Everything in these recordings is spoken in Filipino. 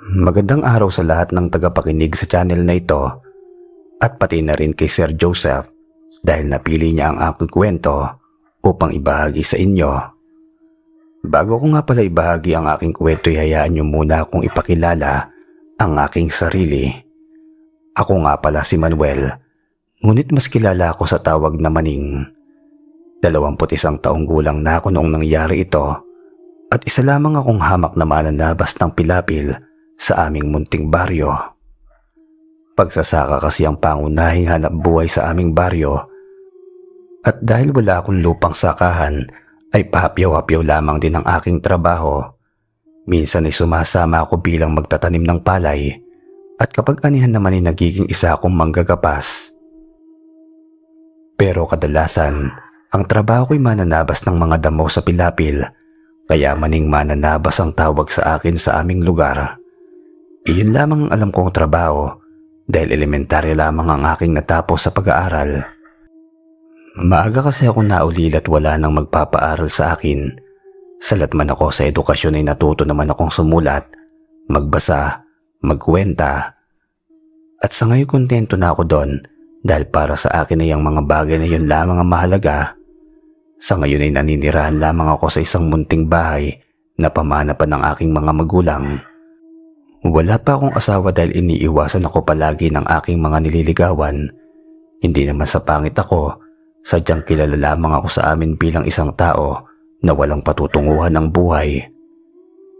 Magandang araw sa lahat ng tagapakinig sa channel na ito at pati na rin kay Sir Joseph dahil napili niya ang aking kwento upang ibahagi sa inyo. Bago ko nga pala ibahagi ang aking kwento, hayaan niyo muna akong ipakilala ang aking sarili. Ako nga pala si Manuel, ngunit mas kilala ako sa tawag na Maning. 21 taong gulang na ako noong nangyari ito at isa lamang akong hamak na mananabas ng pilapil sa aming munting baryo. Pagsasaka kasi ang pangunahing hanap buhay sa aming baryo at dahil wala akong lupang sakahan ay pahapyaw-hapyaw lamang din ang aking trabaho. Minsan ay sumasama ako bilang magtatanim ng palay at kapag anihan naman ay nagiging isa akong manggagapas. Pero kadalasan, ang trabaho ko'y mananabas ng mga damo sa pilapil kaya Maning mananabas ang tawag sa akin sa aming lugar. Iyon lamang ang alam kong trabaho dahil elementarya lamang ang aking natapos sa pag-aaral. Maaga kasi ako naulil at wala nang magpapaaral sa akin. Salat man ako sa edukasyon ay natuto naman akong sumulat, magbasa, magkwenta. At sa ngayon kontento na ako doon dahil para sa akin ay ang mga bagay na yun lamang ang mahalaga. Sa ngayon ay naninirahan lamang ako sa isang munting bahay na pamana pa ng aking mga magulang. Wala pa akong asawa dahil iniiwasan ako palagi ng aking mga nililigawan. Hindi naman sa pangit ako, sadyang kilala lamang ako sa amin bilang isang tao na walang patutunguhan ng buhay.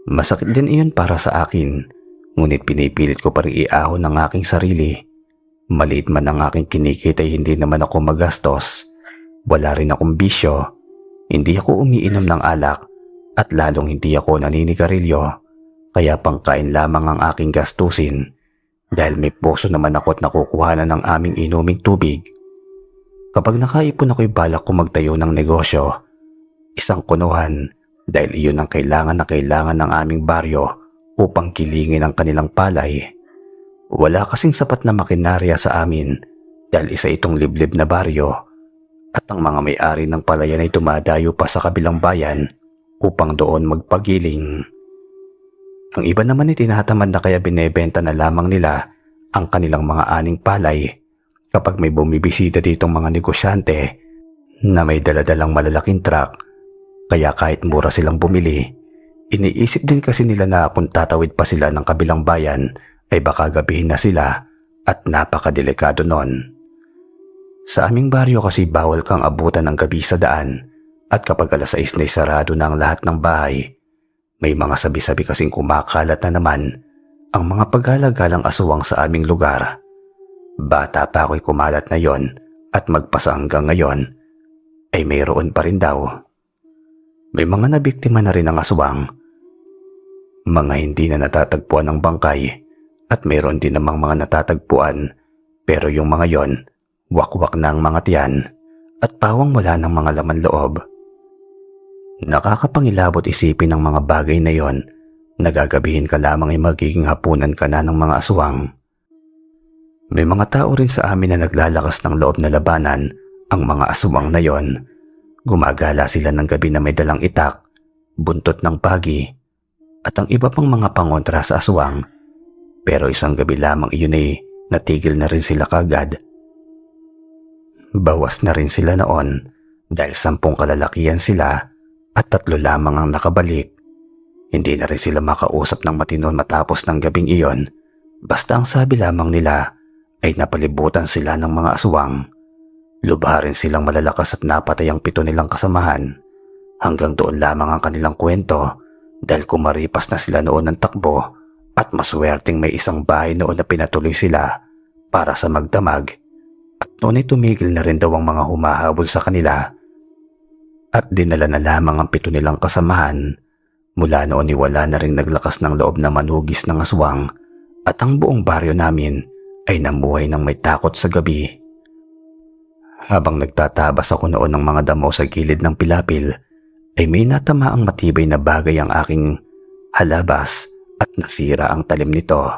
Masakit din iyon para sa akin, ngunit pinipilit ko pa rin iahon ng aking sarili. Maliit man ang aking kinikita ay hindi naman ako magastos. Wala rin akong bisyo, hindi ako umiinom ng alak at lalong hindi ako naninigarilyo. Kaya pangkain lamang ang aking gastusin dahil may puso naman ako at nakukuhanan ng aming inuming tubig. Kapag nakaipon ako'y balak ko magtayo ng negosyo, isang kunuhan dahil iyon ang kailangan na kailangan ng aming baryo upang kilingin ang kanilang palay. Wala kasing sapat na makinarya sa amin dahil isa itong liblib na baryo at ang mga may-ari ng palayan ay dumadayo pa sa kabilang bayan upang doon magpagiling. Ang iba naman ay tinatamad na kaya binebenta na lamang nila ang kanilang mga aning palay kapag may bumibisita ditong mga negosyante na may daladalang malalaking truck. Kaya kahit mura silang bumili, iniisip din kasi nila na kung tatawid pa sila ng kabilang bayan ay baka gabihin na sila at napakadelikado nun. Sa aming baryo kasi bawal kang abutan ng gabi sa daan at kapag alas 6 na sarado na ang lahat ng bahay. May mga sabi-sabi kasing kumakalat na naman ang mga paggalagalang aswang sa aming lugar. Bata pa ako'y kumalat na yon at magpasa hanggang ngayon ay mayroon pa rin daw. May mga nabiktima na rin ang aswang. Mga hindi na natatagpuan ng bangkay at mayroon din namang mga natatagpuan pero yung mga yon wakwak na ang mga tiyan at pawang wala ng mga laman loob. Nakakapangilabot isipin ng mga bagay na yon na gagabihin ka lamang ay magiging hapunan ka na ng mga aswang. May mga tao rin sa amin na naglalakas ng loob na labanan ang mga aswang na yon. Gumagala sila ng gabi na may dalang itak, buntot ng pagi at ang iba pang mga pangontra sa aswang. Pero isang gabi lamang iyon ay natigil na rin sila kagad. Bawas na rin sila noon dahil 10 kalalakihan sila at 3 lamang ang nakabalik. Hindi na rin sila makausap ng matino matapos ng gabing iyon. Basta ang sabi lamang nila ay napalibutan sila ng mga aswang. Lubha rin silang malalakas at napatay ang 7 nilang kasamahan. Hanggang doon lamang ang kanilang kwento dahil kumaripas na sila noon ng takbo at maswerteng may isang bahay noon na pinatuloy sila para sa magdamag. At noon ay tumigil na rin daw ang mga humahabol sa kanila. At dinala na lamang ang 7 nilang kasamahan. Mula noon ay wala na ring naglakas ng loob na manugis ng aswang at ang buong baryo namin ay namuhay ng may takot sa gabi. Habang nagtatabas ako noon ng mga damo sa gilid ng pilapil ay may natamaang matibay na bagay ang aking halabas at nasira ang talim nito.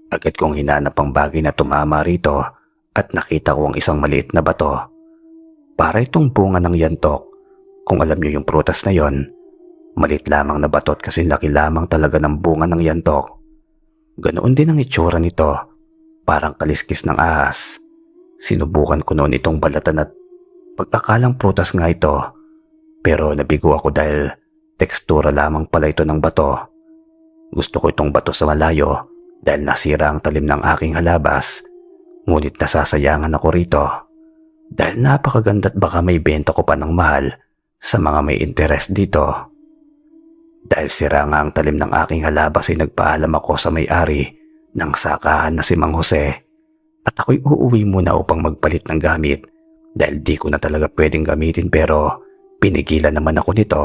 Agad kong hinanap ang bagay na tumama rito at nakita ko ang isang maliit na bato. Para itong bunga ng yantok. Kung alam niyo yung prutas na yon, Malit lamang na batot kasi laki lamang talaga ng bunga ng yantok. Ganoon din ang itsura nito, parang kaliskis ng ahas. Sinubukan ko noon itong balatan at pag-akalang prutas nga ito, pero nabigo ako dahil tekstura lamang pala ito ng bato. Gusto ko itong bato sa malayo dahil nasira ang talim ng aking halabas, ngunit nasasayangan ako rito dahil napakaganda at baka may benta ko pa ng mahal sa mga may interest dito. Dahil sira nga ang talim ng aking halabas ay nagpaalam ako sa may-ari ng sakahan na si Mang Jose at ako'y uuwi muna upang magpalit ng gamit dahil di ko na talaga pwedeng gamitin, pero pinigilan naman ako nito.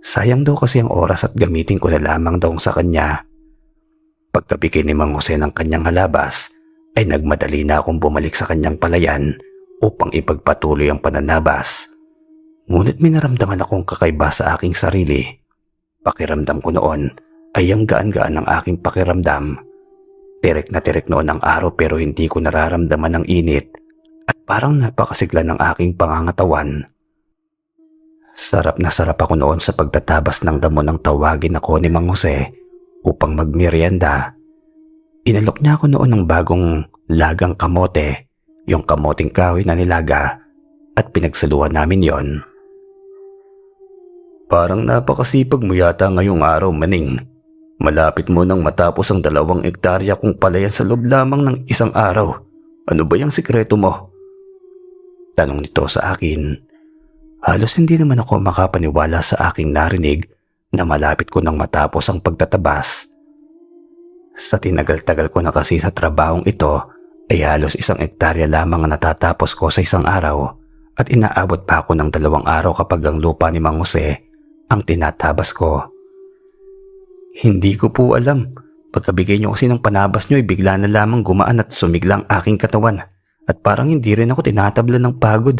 Sayang daw kasi ang oras at gamitin ko na lamang daw sa kanya. Pagkabigay ni Mang Jose ng kanyang halabas ay nagmadali na akong bumalik sa kanyang palayan upang ipagpatuloy ang pananabas. Ngunit may naramdaman akong kakaiba sa aking sarili. Pakiramdam ko noon ay ang gaan-gaan ng aking pakiramdam. Tirik na tirik noon ang araw pero hindi ko nararamdaman ang init at parang napakasigla ng aking pangangatawan. Sarap na sarap ako noon sa pagtatabas ng damo nang tawagin ako ni Mang Jose upang magmerienda. Inalok niya ako noon ng bagong lagang kamote, yung kamoting kahoy na nilaga, at pinagsaluhan namin yon. Parang napakasipag mo yata ngayong araw, Maning. Malapit mo nang matapos ang 2 hektarya kung palayan sa loob lamang ng isang araw. Ano ba yung sikreto mo? Tanong nito sa akin. Halos hindi naman ako makapaniwala sa aking narinig na malapit ko nang matapos ang pagtatabas. Sa tinagal-tagal ko na kasi sa trabahong ito ay halos 1 hektarya lamang ang natatapos ko sa isang araw at inaabot pa ako ng 2 araw kapag ang lupa ni Mang Jose ang tinatabas ko. Hindi ko po alam. Pagkabigay niyo kasi ng panabas niyo ay bigla na lamang gumaan at sumigla ang aking katawan at parang hindi rin ako tinatabla ng pagod.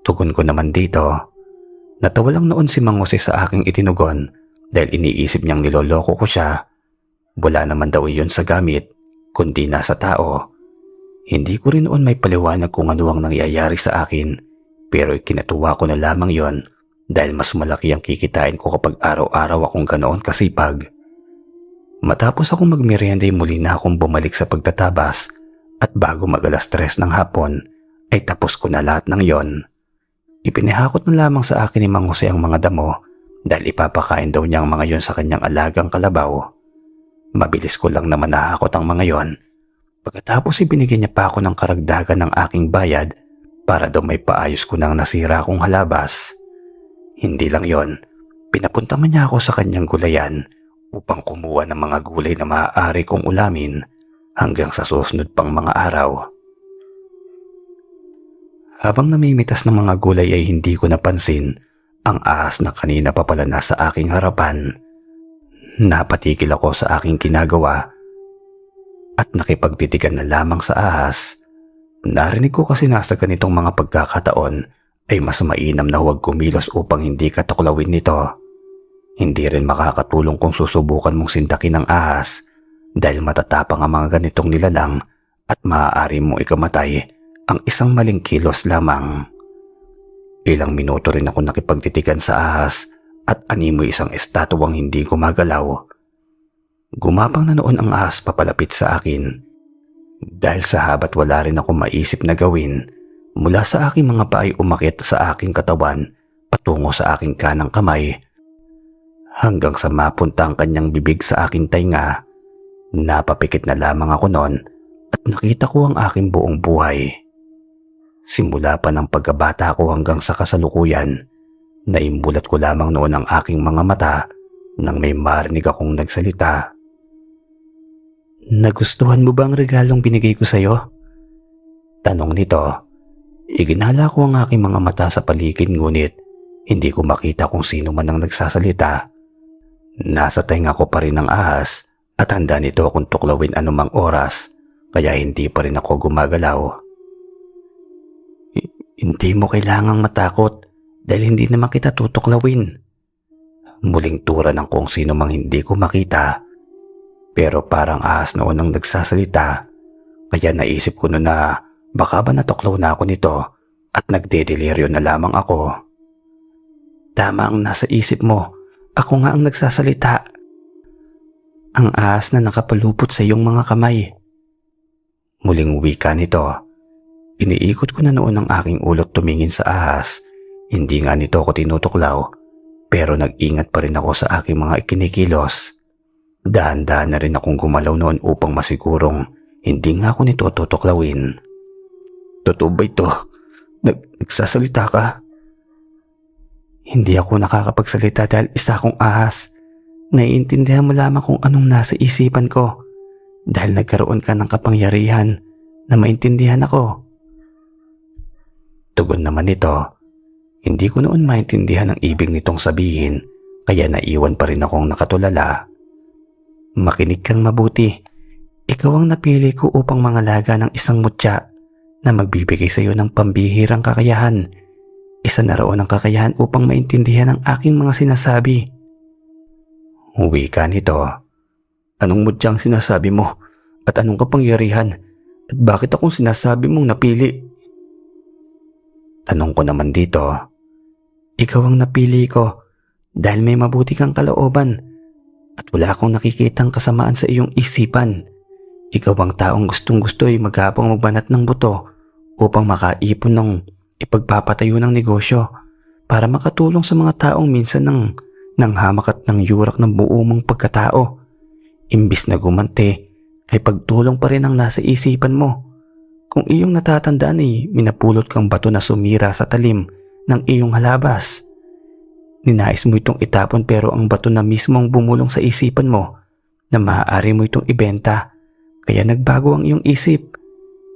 Tugon ko naman dito. Natawa lang noon si Mang Jose sa aking itinugon dahil iniisip niyang niloloko ko siya. Wala naman daw iyon sa gamit, kundi nasa tao. Hindi ko rin noon may paliwanag kung ano ang nangyayari sa akin, pero ikinatuwa ko na lamang yon dahil mas malaki ang kikitain ko kapag araw-araw akong ganoon kasipag. Matapos akong magmerienda ay muli na akong bumalik sa pagtatabas at bago mag-3 ng hapon ay tapos ko na lahat ng yon. Ipinahakot na lamang sa akin ni Mang Jose ang mga damo dahil ipapakain daw niya ang mga yon sa kanyang alagang kalabaw. Mabilis ko lang naman nahakot ang mga yon. Pagkatapos ibinigyan niya pa ako ng karagdagan ng aking bayad para daw may paayos ko ng nasira kong halabas. Hindi lang yon, pinapunta man niya ako sa kanyang gulayan upang kumuha ng mga gulay na maaari kong ulamin hanggang sa susunod pang mga araw. Habang namimitas ng mga gulay ay hindi ko napansin ang ahas na kanina pa pala nasa aking harapan. Napatigil ako sa aking ginagawa at nakipagtitigan na lamang sa ahas. Narinig ko kasi nasa ganitong mga pagkakataon ay mas mainam na huwag kumilos upang hindi ka tuklawin nito. Hindi rin makakatulong kung susubukan mong sindakin ng ahas dahil matatapang ang mga ganitong nilalang at maaari mong ikamatay ang isang maling kilos lamang. Ilang minuto rin ako nakipagtitigan sa ahas at animoy isang estatwang hindi gumagalaw. Gumapang na noon ang ahas papalapit sa akin. Dahil sa habat wala rin ako maisip na gawin, mula sa aking mga paa ay umakyat sa aking katawan patungo sa aking kanang kamay hanggang sa mapunta ang kanyang bibig sa aking tainga. Napapikit na lamang ako noon at nakita ko ang aking buong buhay. Simula pa ng pagkabata ko hanggang sa kasalukuyan, naimulat ko lamang noon ang aking mga mata nang may marinig akong nagsalita. Nagustuhan mo ba ang regalong binigay ko sa'yo? Tanong nito. Iginala ko ang aking mga mata sa paligid ngunit hindi ko makita kung sino man ang nagsasalita. Nasa tenga ko pa rin ang ahas at handa nito akong tuklawin anumang oras kaya hindi pa rin ako gumagalaw. Hindi mo kailangang matakot dahil hindi naman kita tutuklawin. Muling tura ng kung sino mang hindi ko makita. Pero parang ahas noon ang nagsasalita kaya naisip ko noon na baka ba natuklaw na ako nito at nagdedeliryo na lamang ako. Tama ang nasa isip mo, ako nga ang nagsasalita. ang ahas na nakapalupot sa iyong mga kamay. Muling wika nito. Iniikot ko na noon ang aking ulot tumingin sa ahas. Hindi nga nito ako tinutuklaw, pero nag-ingat pa rin ako sa aking mga ikinikilos. Dahan-dahan na rin akong gumalaw noon upang masigurong hindi nga ako nito tutuklawin. Totoo ba ito? Nagsasalita ka? Hindi ako nakakapagsalita dahil isa akong ahas. Naiintindihan mo lamang kung anong nasa isipan ko dahil nagkaroon ka ng kapangyarihan na maintindihan ako. Tugon naman nito. Hindi ko noon maintindihan ang ibig nitong sabihin kaya naiwan pa rin akong nakatulala. Makinig kang mabuti. Ikaw ang napili ko upang mangalaga ng isang mutya na magbibigay sa iyo ng pambihirang kakayahan. Isa na roon ang kakayahan upang maintindihan ang aking mga sinasabi. Wika nito. Anong mutya ang sinasabi mo? At anong kapangyarihan? At bakit akong sinasabi mong napili? Tanong ko naman dito. Ikaw ang napili ko dahil may mabuti kang kalooban at wala akong nakikitang kasamaan sa iyong isipan. Ikaw ang taong gustong-gusto ay maghapong magbanat ng buto upang makaipon ng ipagpapatayo ng negosyo para makatulong sa mga taong minsan ng hamak at ng yurak ng buo mong pagkatao. Imbis na gumante ay pagtulong pa rin ang nasa isipan mo. Kung iyong natatandaan ay minapulot kang bato na sumira sa talim ng iyong halabas. Ninais mo itong itapon pero ang bato na mismo ang bumulong sa isipan mo na maaari mo itong ibenta. Kaya nagbago ang iyong isip.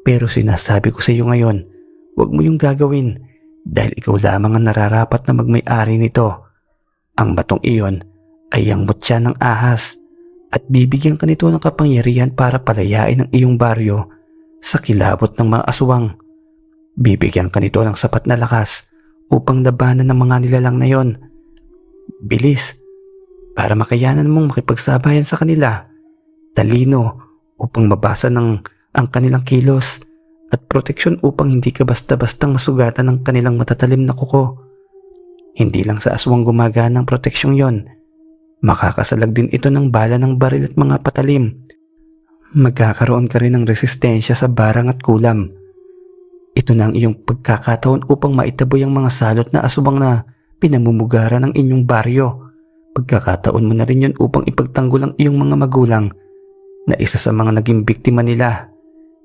Pero sinasabi ko sa iyo ngayon, huwag mo yung gagawin dahil ikaw lamang ang nararapat na magmay-ari nito. Ang batong iyon ay ang mutya ng ahas at bibigyan ka nito ng kapangyarihan para palayain ang iyong baryo sa kilabot ng mga aswang. Bibigyan ka nito ng sapat na lakas upang labanan ng mga nilalang na yon. Bilis, para makayanan mong makipagsabayan sa kanila. Talino upang mabasa ang kanilang kilos at proteksyon upang hindi ka basta-bastang masugatan ng kanilang matatalim na kuko. Hindi lang sa aswang gumagana ang proteksyong yon. Makakasalag din ito ng bala ng baril at mga patalim. Magkakaroon ka rin ng resistensya sa barang at kulam. Ito na ang iyong pagkakataon upang maitaboy ang mga salot na aswang na pinamumugaran ng inyong baryo. Pagkakataon mo na rin yun upang ipagtanggol ang iyong mga magulang na isa sa mga naging biktima nila.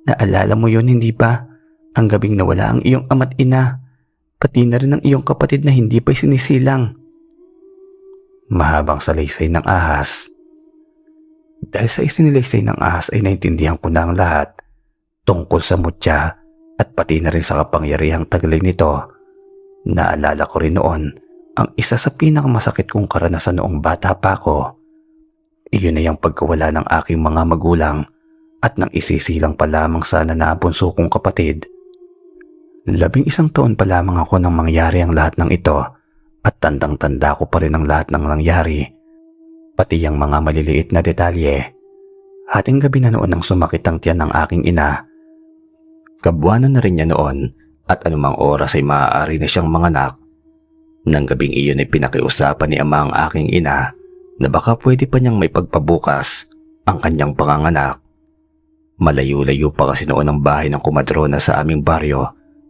Naalala mo yon, hindi ba? Ang gabing nawala ang iyong ama't ina, pati na rin ang iyong kapatid na hindi pa'y sinisilang. Mahabang salaysay ng ahas. Dahil sa isinilaysay ng ahas ay naintindihan ko na ang lahat tungkol sa mutya at pati na rin sa kapangyarihang taglay nito. Naalala ko rin noon ang isa sa pinakamasakit kong karanasan noong bata pa ako. Iyon ay ang pagkawala ng aking mga magulang at nang isisilang pa lamang sana na bunso kong kapatid. 11 taon pa lamang ako nang mangyari ang lahat ng ito at tandang-tanda ko pa rin ang lahat ng nangyari. Pati ang mga maliliit na detalye. Hating gabi na noon nang sumakit ang tiyan ng aking ina. Kabuwanan na rin niya noon at anumang oras ay maaari na siyang manganak. Nang gabing iyon ay pinakiusapan ni ama ang aking ina na baka pwede pa niyang may pagpabukas ang kanyang panganganak. Malayo-layo pa kasi noon ang bahay ng kumadrona sa aming baryo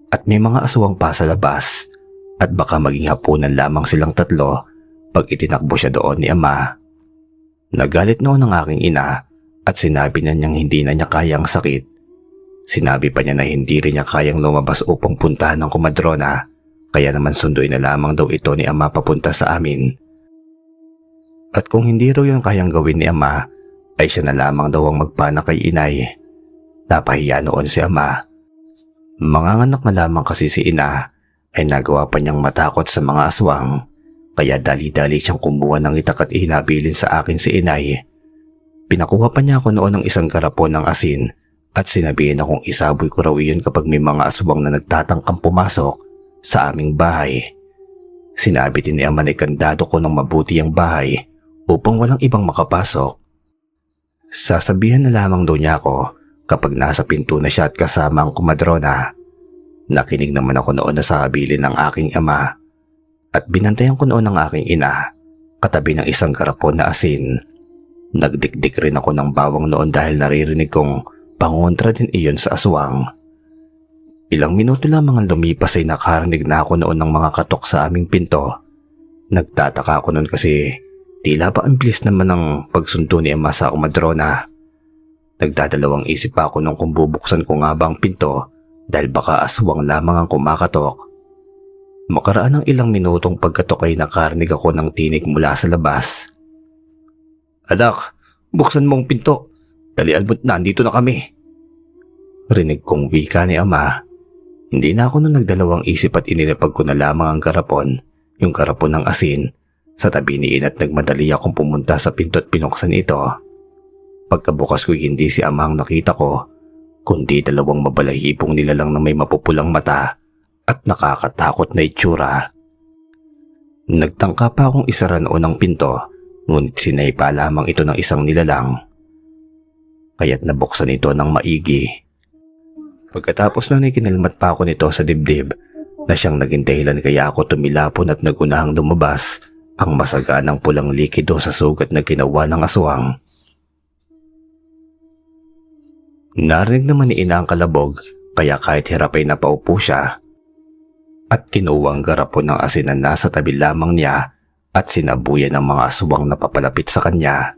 at may mga aswang pa sa labas at baka maging hapunan lamang silang tatlo pag itinakbo siya doon ni ama. Nagalit noon ang aking ina at sinabi na niyang hindi na niya kaya ang sakit. Sinabi pa niya na hindi rin niya kayang lumabas upang puntahan ng kumadrona kaya naman sunduin na lamang daw ito ni ama papunta sa amin. At kung hindi raw yun kayang gawin ni ama, ay siya na lamang daw ang magpana kay inay. Napahiya noon si ama. Manganganak na lamang kasi si ina ay nagawa pa niyang matakot sa mga aswang, kaya dali-dali siyang kumuha ng itak at ihinabilin sa akin si inay. Pinakuha pa niya ako noon ng isang karapon ng asin at sinabihin akong isaboy ko raw iyon kapag may mga aswang na nagtatangkang pumasok sa aming bahay. Sinabi din ni ama na ikandado ko ng mabuti ang bahay upang walang ibang makapasok. Sasabihan na lamang daw niya ako kapag nasa pinto na siya at kasama ang kumadrona. Nakinig naman ako noon na sa habilin ng aking ama at binantayan ko noon ang aking ina katabi ng isang karapon na asin. Nagdikdik rin ako ng bawang noon dahil naririnig kong pangontra din iyon sa aswang. Ilang minuto lamang ang lumipas ay nakarinig na ako noon ng mga katok sa aming pinto. Nagtataka ako noon kasi tila ba ang bilis naman ng pagsunto ni Ama sa komadrona. Nagdadalawang isip pa ako nung kung bubuksan ko nga ba ang pinto dahil baka aswang lamang ang kumakatok. Makaraan ng ilang minutong pagkatok ay nakarinig ako ng tinig mula sa labas. "Anak, buksan mong pinto. Dalian mo't nandito na kami." Rinig kong wika ni Ama. Hindi na ako nung nagdalawang isip at inilapag ko na lamang ang karapon, yung karapon ng asin, sa tabi ni Ina at nagmadali akong pumunta sa pinto at pinuksan ito. Pagkabukas ko hindi si Ama ang nakita ko, kundi dalawang mabalahibong nilalang na may mapupulang mata at nakakatakot na itsura. Nagtangka pa akong isara noon ang pinto, ngunit sinaypa lamang ito ng isang nilalang. Kaya't nabuksan ito ng maigi. Pagkatapos nun ay kinilmat pa ako nito sa dibdib na siyang naging dahilan kaya ako tumilapon at nagunahang lumabas ang masaganang pulang likido sa sugat na ginawa ng aswang. Narinig naman ni Ina ang kalabog kaya kahit hirap ay napaupo siya at kinuha ang garapon ng asin na nasa tabi lamang niya at sinabuyan ng mga aswang na papalapit sa kanya.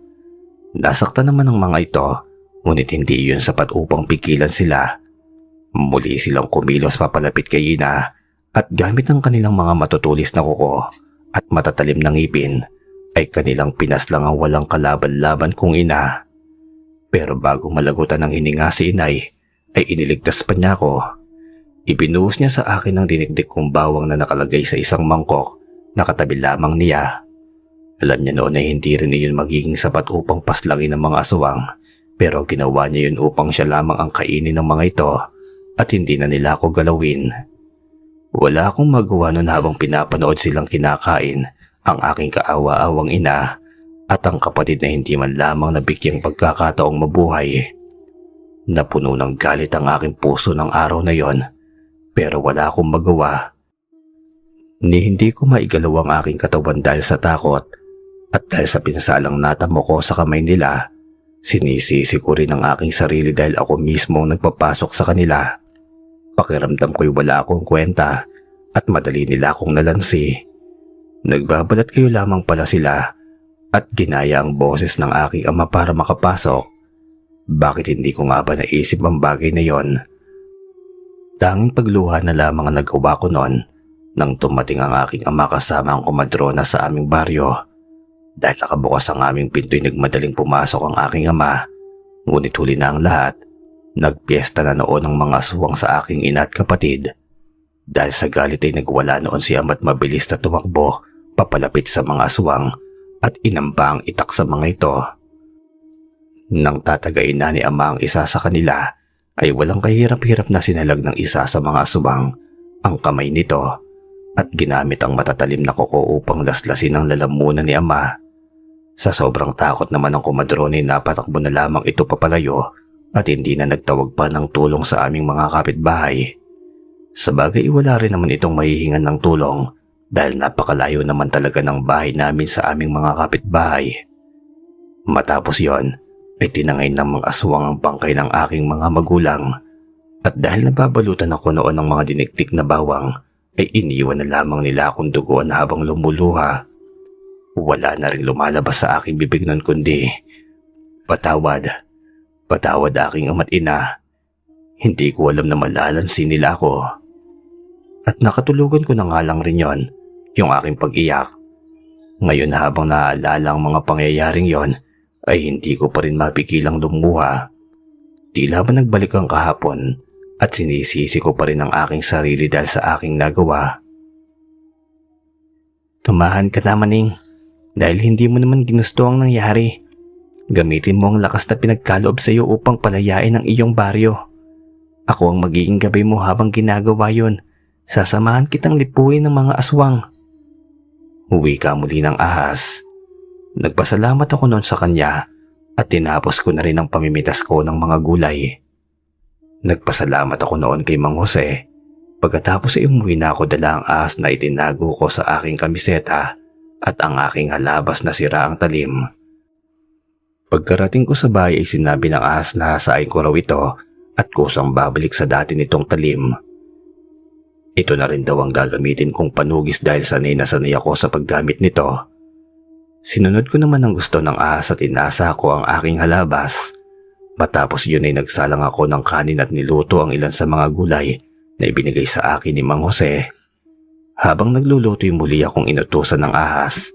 Nasaktan naman ng mga ito ngunit hindi iyon sapat upang pigilan sila. Muli silang kumilos papalapit kay Ina at gamit ang kanilang mga matutulis na kuko at matatalim na ngipin ay kanilang pinaslang ang walang kalaban-laban kong Ina. Pero bago malagutan ng hininga si Inay ay iniligtas pa niya ako. Ibinuhos niya sa akin ang dinikdik kong bawang na nakalagay sa isang mangkok na katabi lamang niya. Alam niya noon ay hindi rin iyon magiging sapat upang paslangin ng mga aswang, pero ginawa niya yun upang siya lamang ang kainin ng mga ito at hindi na nila ako galawin. Wala akong magawa noon habang pinapanood silang kinakain ang aking kaawa-awang ina at ang kapatid na hindi man lamang nabigyang pagkakataong mabuhay. Napuno ng galit ang aking puso ng araw na yon, pero wala akong magawa. Ni hindi ko maigalaw ang aking katawan dahil sa takot at dahil sa pinsalang natamo ko sa kamay nila, sinisisi ko rin ang aking sarili dahil ako mismo ang nagpapasok sa kanila. Pakiramdam ko'y wala akong kwenta at madali nila akong nalansi. Nagbabalat kayo lamang pala sila at ginaya ang boses ng aking ama para makapasok. Bakit hindi ko nga ba naisip ang bagay na yon? Tanging pagluha na lamang ang nagawa ko noon nang tumating ang aking ama kasama ang komadrona sa aming baryo. Dahil nakabukas ang aming pinto'y nagmadaling pumasok ang aking ama, ngunit huli na ang lahat. Nagpiesta na noon ang mga aswang sa aking ina at kapatid. Dahil sa galit ay nagwala noon si Ama't mabilis na tumakbo papalapit sa mga aswang at inamba ang itak sa mga ito. Nang tatagain na ni Ama ang isa sa kanila ay walang kahirap-hirap na sinalag ng isa sa mga aswang ang kamay nito at ginamit ang matatalim na kuko upang laslasin ang lalamunan ni Ama. Sa sobrang takot naman ng komadrone napatakbo na lamang ito papalayo at hindi na nagtawag pa ng tulong sa aming mga kapitbahay. Sabagay wala rin naman itong mahihingan ng tulong dahil napakalayo naman talaga ng bahay namin sa aming mga kapitbahay. Matapos yon ay tinangay ng mga aswang ang bangkay ng aking mga magulang at dahil nababalutan ako noon ng mga dinikdik na bawang ay iniwan na lamang nila akong duguan habang lumuluha. Wala na rin lumalabas sa aking bibig nun kundi, "Patawad. Patawad aking ama't ina. Hindi ko alam na malalansin nila ako." At nakatulugan ko na nga lang rin yon, yung aking pag-iyak. Ngayon habang naaalala ang mga pangyayaring yon, ay hindi ko pa rin mapigilang lumuha. Tila ba nagbalik ang kahapon at sinisisi ko pa rin ang aking sarili dahil sa aking nagawa. "Tumahan ka na, Maning. Dahil hindi mo naman ginusto ang nangyari. Gamitin mo ang lakas na pinagkaloob sa iyo upang palayain ang iyong baryo. Ako ang magiging gabay mo habang ginagawa yon. Sasamahan kitang lipuin ng mga aswang." Uwi ka muli ng ahas. Nagpasalamat ako noon sa kanya at tinapos ko na rin ang pamimitas ko ng mga gulay. Nagpasalamat ako noon kay Mang Jose. Pagkatapos ay umuwi na ako dala ang ahas na itinago ko sa aking kamiseta at ang aking halabas na sira ang talim. Pagkarating ko sa bahay ay sinabi ng ahas na hasain ko raw ito at kusang babalik sa dati nitong talim. Ito na rin daw ang gagamitin kong panugis dahil sanay na sanay ako sa paggamit nito. Sinunod ko naman ang gusto ng ahas at inasa ko ang aking halabas. Matapos yun ay nagsalang ako ng kanin at niluto ang ilan sa mga gulay na ibinigay sa akin ni Mang Jose. Habang nagluluto ay muli akong inutusan ng ahas.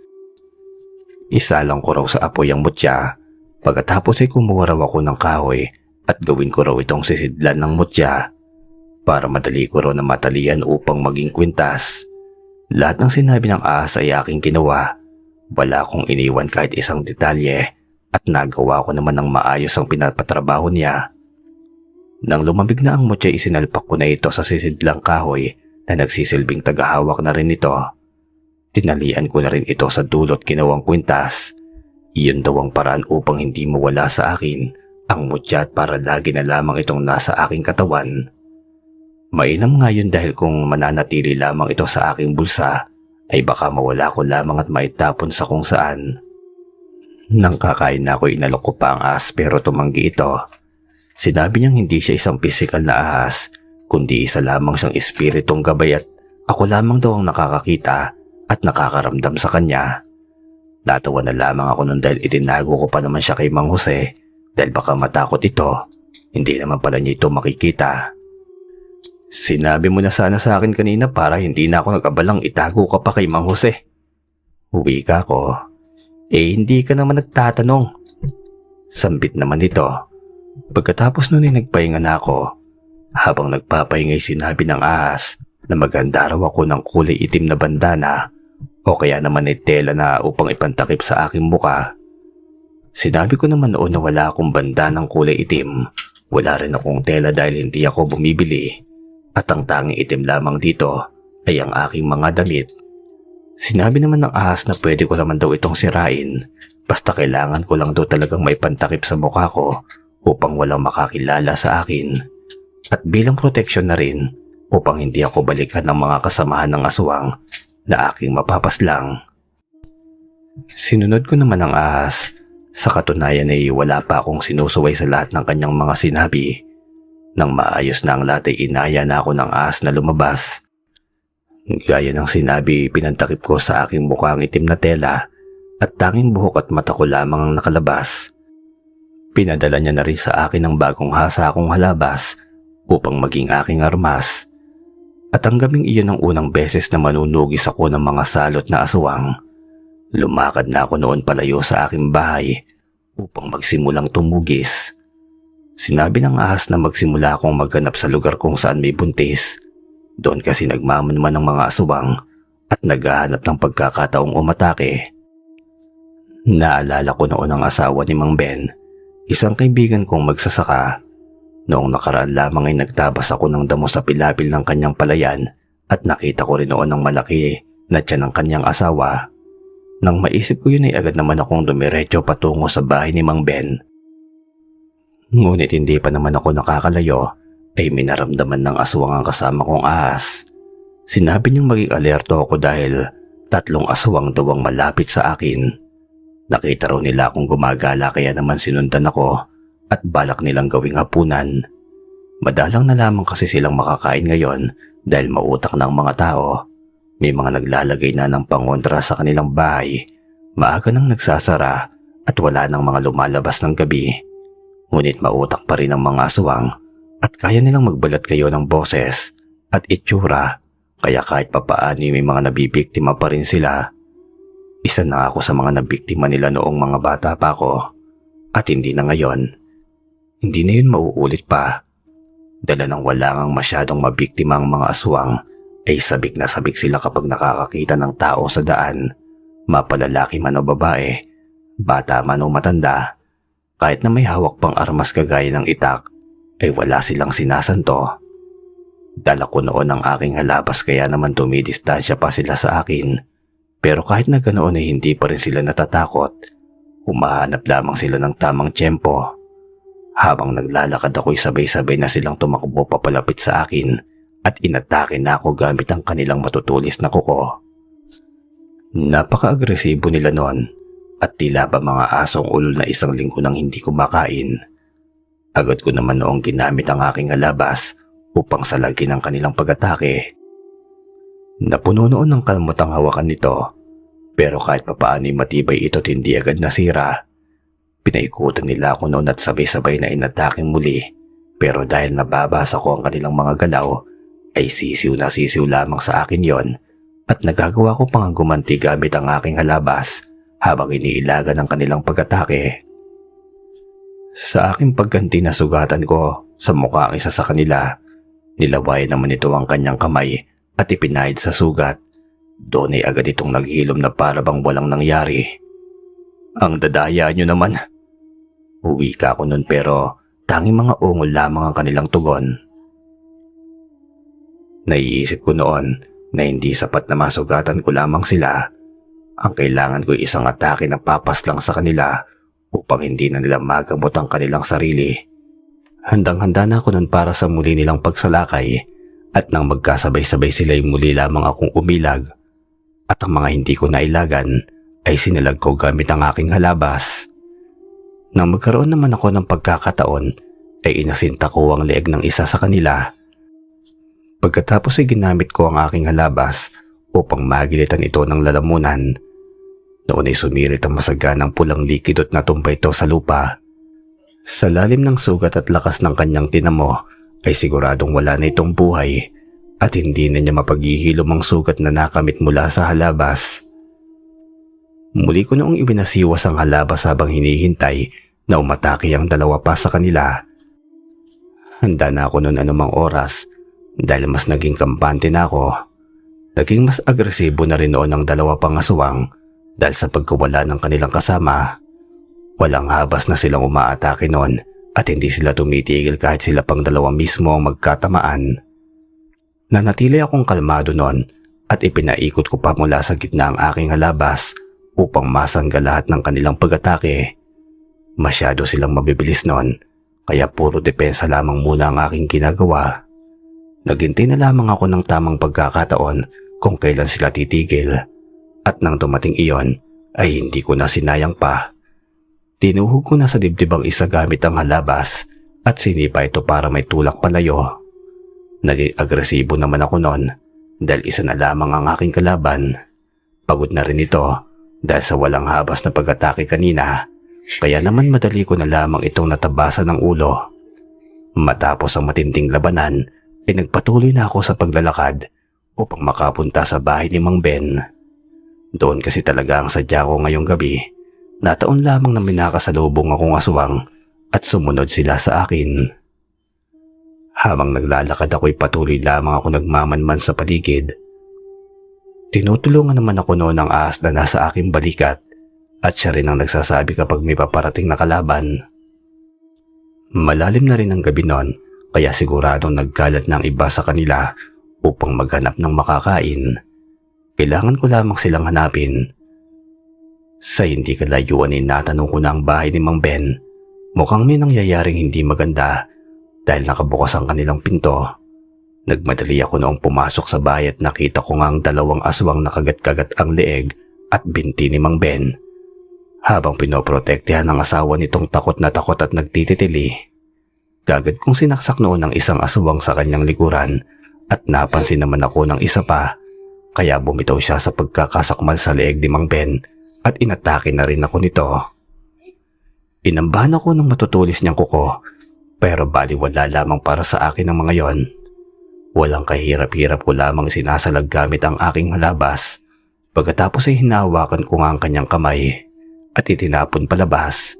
Isalang ko raw sa apoy ang mutya. Pagkatapos ay kumuha raw ako ng kahoy at gawin ko raw itong sisidlan ng mutya para madali ko raw na matalian upang maging kwintas. Lahat ng sinabi ng ahas ay aking ginawa. Wala akong iniwan kahit isang detalye at nagawa ko naman ng maayos ang pinapatrabaho niya. Nang lumamig na ang mutya, isinalpak ko na ito sa sisidlang kahoy na nagsisilbing tagahawak na rin ito. Tinalian ko na rin ito sa dulot ginawang kwintas. Iyon daw ang paraan upang hindi mawala sa akin ang mutya at para lagi na lamang itong nasa aking katawan. Mainam nga yun dahil kung mananatili lamang ito sa aking bulsa ay baka mawala ko lamang at maitapon sa kung saan. Nang kakain na ako, inalok ko pa ang ahas pero tumanggi ito. Sinabi niyang hindi siya isang pisikal na ahas kundi isa lamang siyang espiritong gabay at ako lamang daw ang nakakakita at nakakaramdam sa kanya. Natawa na lamang ako nun dahil itinago ko pa naman siya kay Mang Jose dahil baka matakot ito. Hindi naman pala niya ito makikita. Sinabi mo na sana sa akin kanina para hindi na ako nag-abalang itago ka pa kay Mang Jose. Wika ko. Hindi ka naman nagtatanong. Sambit naman ito. Pagkatapos nun ay nagpahinga na ako. Habang nagpapahinga ay sinabi ng ahas na maganda raw ako ng kulay itim na bandana o kaya naman ay tela na upang ipantakip sa aking muka. Sinabi ko naman noon na wala akong bandanang kulay itim. Wala rin akong tela dahil hindi ako bumibili. At ang tanging itim lamang dito ay ang aking mga damit. Sinabi naman ng ahas na pwede ko naman daw itong sirain basta kailangan ko lang daw talagang may pantakip sa mukha ko upang walang makakilala sa akin. At bilang proteksyon na rin upang hindi ako balikan ng mga kasamahan ng aswang na aking mapapaslang. Sinunod ko naman ang ahas. Sa katunayan ay wala pa akong sinusuway sa lahat ng kanyang mga sinabi. Nang maayos na ang lahat ay inaya na ako ng ahas na lumabas. Gaya ng sinabi, pinantakip ko sa aking mukha ang itim na tela at tanging buhok at mata ko lamang ang nakalabas. Pinadala niya na rin sa akin ang bagong hasa akong halabas upang maging aking armas. At ang gabing iyon ang unang beses na manunugis ako ng mga salot na aswang. Lumakad na ako noon palayo sa aking bahay upang magsimulang tumugis. Sinabi ng ahas na magsimula akong maghanap sa lugar kung saan may buntis. Doon kasi nagmamanman ng mga aswang at naghahanap ng pagkakataong umatake. Naalala ko noon ang asawa ni Mang Ben, isang kaibigan kong magsasaka. Noong nakaraan lamang ay nagtabas ako ng damo sa pilapil ng kanyang palayan at nakita ko rin noon ang malaki na tiyan ng kanyang asawa. Nang maisip ko yun ay agad naman akong dumiretso patungo sa bahay ni Mang Ben. Ngunit hindi pa naman ako nakakalayo ay minaramdaman ng aswang ang kasama kong ahas. Sinabi niyang maging alerto ako dahil 3 aswang daw ang malapit sa akin. Nakita raw nila akong gumagala kaya naman sinundan ako at balak nilang gawing hapunan. Madalang na lamang kasi silang makakain ngayon dahil mautak ng mga tao. May mga naglalagay na ng pangontra sa kanilang bahay. Maaga nang nagsasara at wala nang mga lumalabas ng gabi. Ngunit mautak pa rin ang mga aswang at kaya nilang magbalat kayo ng boses at itsura kaya kahit papaano may mga nabibiktima pa rin sila. Isa na ako sa mga nabiktima nila noong mga bata pa ako at hindi na ngayon. Hindi na yun mauulit pa. Dala ng wala ngang masyadong mabiktima ang mga aswang ay sabik na sabik sila kapag nakakakita ng tao sa daan. Mapalalaki man o babae, bata man o matanda. Kahit na may hawak pang armas kagaya ng itak, ay wala silang sinasanto. Dala ko noon ang aking halabas kaya naman tumidistansya pa sila sa akin. Pero kahit na ganoon ay hindi pa rin sila natatakot. Humahanap lamang sila ng tamang tiyempo. Habang naglalakad ako'y sabay-sabay na silang tumakbo papalapit sa akin at inatake na ako gamit ang kanilang matutulis na kuko. Napaka-agresibo nila noon at tila ba mga asong ulol na isang linggo nang hindi kumakain. Agad ko naman noong ginamit ang aking halabas upang salagin ang kanilang pag-atake. Napuno noon ng kalmot ang hawakan nito, pero kahit papaano'y matibay ito't hindi agad nasira. Pinaikutan nila ako noon at sabay-sabay na inataking muli, pero dahil nababasa ko ang kanilang mga galaw, ay sisiw na sisiw lamang sa akin yon at nagagawa ko pang gumanti gamit ang aking halabas habang iniilagan ang kanilang pag-atake. Sa aking pagganti na sugatan ko sa mukha ang isa sa kanila, nilaway naman ito ang kanyang kamay at ipinahid sa sugat. Doon ay agad itong naghilom na para bang walang nangyari. Ang dadaya nyo naman. Uwi ka ako nun pero tanging mga ungol lamang ang kanilang tugon. Naiisip ko noon na hindi sapat na masugatan ko lamang sila. Ang kailangan ko ay isang atake na papas lang sa kanila upang hindi na nila magamot ang kanilang sarili. Handang-handa na ako nun para sa muli nilang pagsalakay at nang magkasabay-sabay sila ay muli lamang akong umilag at ang mga hindi ko nailagan ay sinilag ko gamit ang aking halabas. Nang magkaroon naman ako ng pagkakataon ay inasinta ko ang leeg ng isa sa kanila. Pagkatapos ay ginamit ko ang aking halabas upang magilitan ito ng lalamunan. Noon ay sumirit ang masaganang pulang likidot na tumbay ito sa lupa. Sa lalim ng sugat at lakas ng kanyang tinamo ay siguradong wala na itong buhay at hindi na niya mapaghihilom ang sugat na nakamit mula sa halabas. Muli ko noong ibinasiwas ang halabas habang hinihintay na umatake ang dalawa pa sa kanila. Handa na ako noon anumang oras dahil mas naging kampante na ako. Naging mas agresibo na rin noon ang dalawa pang aswang dahil sa pagkawala ng kanilang kasama. Walang habas na silang umaatake noon at hindi sila tumitigil kahit sila pang dalawa mismo ang magkatamaan. Nanatili akong kalmado noon at ipinaikot ko pa mula sa gitna ang aking halabas upang masangga lahat ng kanilang pag-atake. Masyado silang mabibilis noon kaya puro depensa lamang muna ang aking ginagawa. Naghintay na lamang ako ng tamang pagkakataon kung kailan sila titigil at nang dumating iyon ay hindi ko na sinayang pa. Tinuhog ko na sa dibdib ang isa gamit ang halabas at sinipa ito para may tulak palayo. Naging agresibo naman ako noon dahil isa na lamang ang aking kalaban. Pagod na rin ito dahil sa walang habas na pag-atake kanina, kaya naman madali ko na lamang itong natabasan ng ulo. Matapos ang matinding labanan ay nagpatuloy na ako sa paglalakad upang makapunta sa bahay ni Mang Ben. Doon kasi talaga ang sadya ko ngayong gabi. Nataon lamang na minakasalubong akong aswang at sumunod sila sa akin. Habang naglalakad ako'y patuloy lamang ako nagmamanman sa paligid. Tinutulungan naman ako noon ng ahas na nasa aking balikat at siya rin ang nagsasabi kapag may paparating na kalaban. Malalim na rin ang gabi noon kaya siguradong nagkalat ng iba sa kanila upang maghanap ng makakain. Kailangan ko lamang silang hanapin. Sa hindi kalayuan ay natanong ko na ang bahay ni Mang Ben. Mukhang may nangyayaring hindi maganda dahil nakabukas ang kanilang pinto. Nagmadali ako noong pumasok sa bahay at nakita ko nga ang dalawang aswang nakagat-kagat ang leeg at binti ni Mang Ben. Habang pinoprotektihan ng asawa nitong takot at nagtititili. Kagad kong sinaksak noon ang isang aswang sa kanyang likuran at napansin naman ako ng isa pa. Kaya bumitaw siya sa pagkakasakmal sa leeg ni Mang Ben at inatake na rin ako nito. Inambahan ako ng matutulis niyang kuko pero baliwala lamang para sa akin ang mga yon. Walang kahirap-hirap ko lamang sinasalag gamit ang aking halabas. Pagkatapos ay hinahawakan ko nga ang kanyang kamay at itinapon palabas.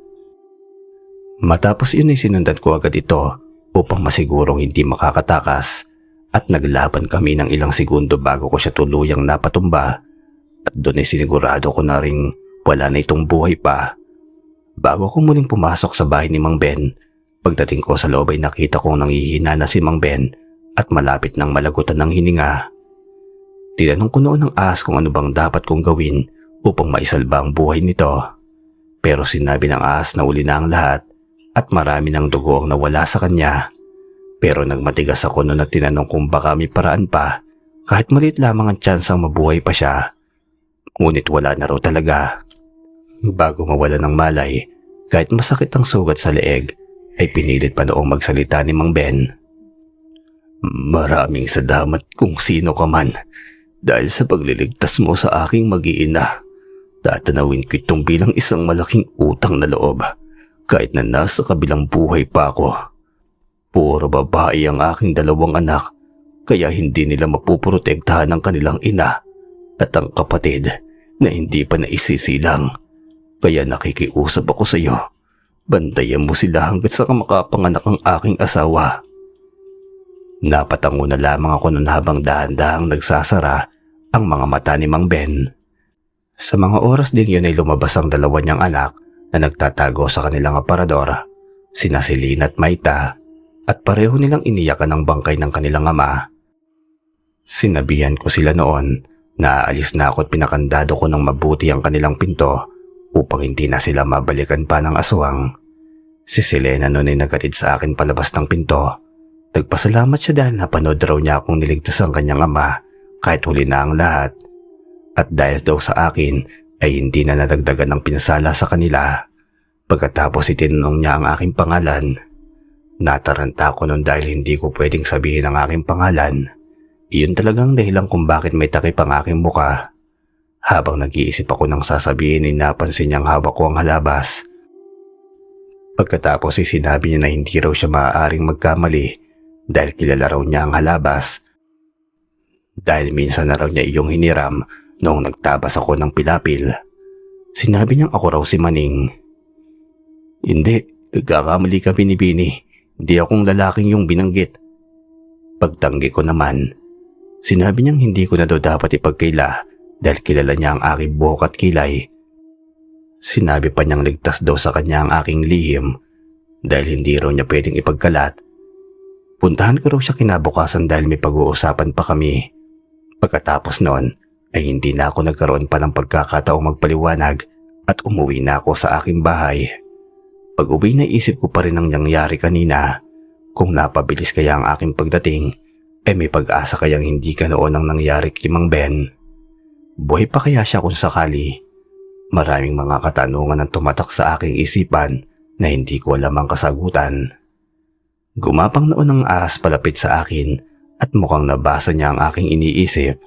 Matapos yun ay sinundan ko agad ito upang masigurong hindi makakatakas at naglaban kami ng ilang segundo bago ko siya tuluyang napatumba at doon ay sinigurado ko na ring wala na itong buhay pa. Bago ko muling pumasok sa bahay ni Mang Ben, pagdating ko sa loob ay nakita kong nanghihina na si Mang Ben at malapit ng malagutan ng hininga. Tinanong ko noon ng ahas kung ano bang dapat kong gawin upang maisalba ang buhay nito. Pero sinabi ng ahas na uli na ang lahat at marami ng dugo ang nawala sa kanya. Pero nagmatigas ako noon at tinanong kung baka may paraan pa kahit maliit lamang ang tsansang mabuhay pa siya. Ngunit wala na raw talaga. Bago mawala ng malay, kahit masakit ang sugat sa leeg, ay pinilit pa noong magsalita ni Mang Ben. Maraming salamat kung sino ka man dahil sa pagliligtas mo sa aking mag-iina. Tatanawin ko itong bilang isang malaking utang na loob kahit na nasa kabilang buhay pa ako. Puro babae ang aking dalawang anak kaya hindi nila mapuprotektahan ang kanilang ina at ang kapatid na hindi pa naisisilang. Kaya nakikiusap ako sa iyo. Bantayan mo sila hanggat sa makapanganak ang aking asawa. Napatango na lamang ako noon habang dahan-dahang nagsasara ang mga mata ni Mang Ben. Sa mga oras din yun ay lumabas ang dalawa niyang anak na nagtatago sa kanilang aparador, sina Selena at Maita, at pareho nilang iniyakan ang bangkay ng kanilang ama. Sinabihan ko sila noon na aalis na ako at pinakandado ko ng mabuti ang kanilang pinto upang hindi na sila mabalikan pa ng aswang. Si Selena noon ay naghatid sa akin palabas ng pinto. Nagpasalamat siya dahil napanood raw niya akong niligtas ang kanyang ama kahit huli na ang lahat. At dahil daw sa akin ay hindi na nadagdagan ng pinsala sa kanila. Pagkatapos itinanong niya ang aking pangalan. Nataranta ko noon dahil hindi ko pwedeng sabihin ang aking pangalan. Iyon talagang dahilan kung bakit may takip ang aking muka. Habang nag-iisip ako ng sasabihin ay napansin niyang hawak ko ang halabas. Pagkatapos ay sinabi niya na hindi raw siya maaaring magkamali dahil kilala raw niya ang halabas. Dahil minsan na raw niya iyong hiniram noong nagtabas ako ng pilapil. Sinabi niyang ako raw si Maning. Hindi, nagkakamali ka Binibini. Hindi akong lalaking yung binanggit. Pagtanggi ko naman, sinabi niyang hindi ko na daw dapat ipagkaila dahil kilala niya ang aking buhok at kilay. Sinabi pa niyang ligtas daw sa kanya ang aking lihim dahil hindi raw niya pwedeng ipagkalat. Puntahan ko raw siya kinabukasan dahil may pag-uusapan pa kami. Pagkatapos noon ay hindi na ako nagkaroon pa ng pagkakataong magpaliwanag at umuwi na ako sa aking bahay. Pag-uwi na isip ko pa rin ang nangyari kanina. Kung napabilis kaya ang aking pagdating, may pag-asa kayang hindi ka noon ang nangyari kay Mang Ben. Buhay pa kaya siya kung sakali? Maraming mga katanungan ang tumatak sa aking isipan na hindi ko alam ang kasagutan. Gumapang noon ang ahas palapit sa akin at mukhang nabasa niya ang aking iniisip.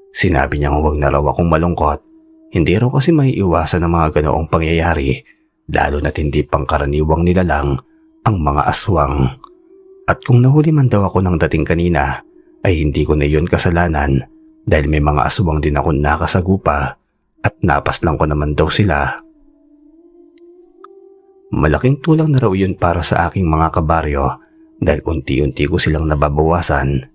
Sinabi niya huwag na raw akong malungkot. Hindi raw kasi maiiwasan ang mga ganoong pangyayari, lalo na't hindi pangkaraniwang nilalang ang mga aswang. At kung nahuli man daw ako ng dating kanina, ay hindi ko na iyon kasalanan dahil may mga aswang din ako nakasagupa at napaslang ko naman daw sila. Malaking tulong na raw yun para sa aking mga kabaryo dahil unti-unti ko silang nababawasan.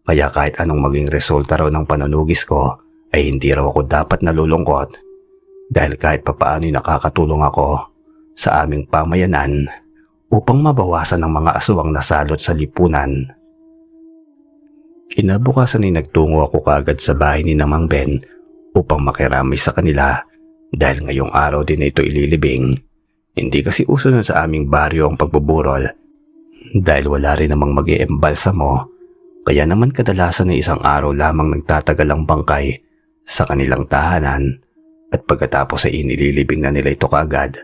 Kaya kahit anong maging resulta raw ng panunugis ko ay hindi raw ako dapat nalulungkot dahil kahit papaano'y nakakatulong ako sa aming pamayanan upang mabawasan ang mga aswang na salot sa lipunan. Kinabukasan ay nagtungo ako kaagad sa bahay ni Mang Ben upang makiramay sa kanila dahil ngayong araw din ito ililibing. Hindi kasi uso nun sa aming baryo ang pagbuburol dahil wala rin namang mag-iembalsamo, kaya naman kadalasan ay isang araw lamang nagtatagal ang bangkay sa kanilang tahanan at pagkatapos ay inililibing na nila ito kaagad.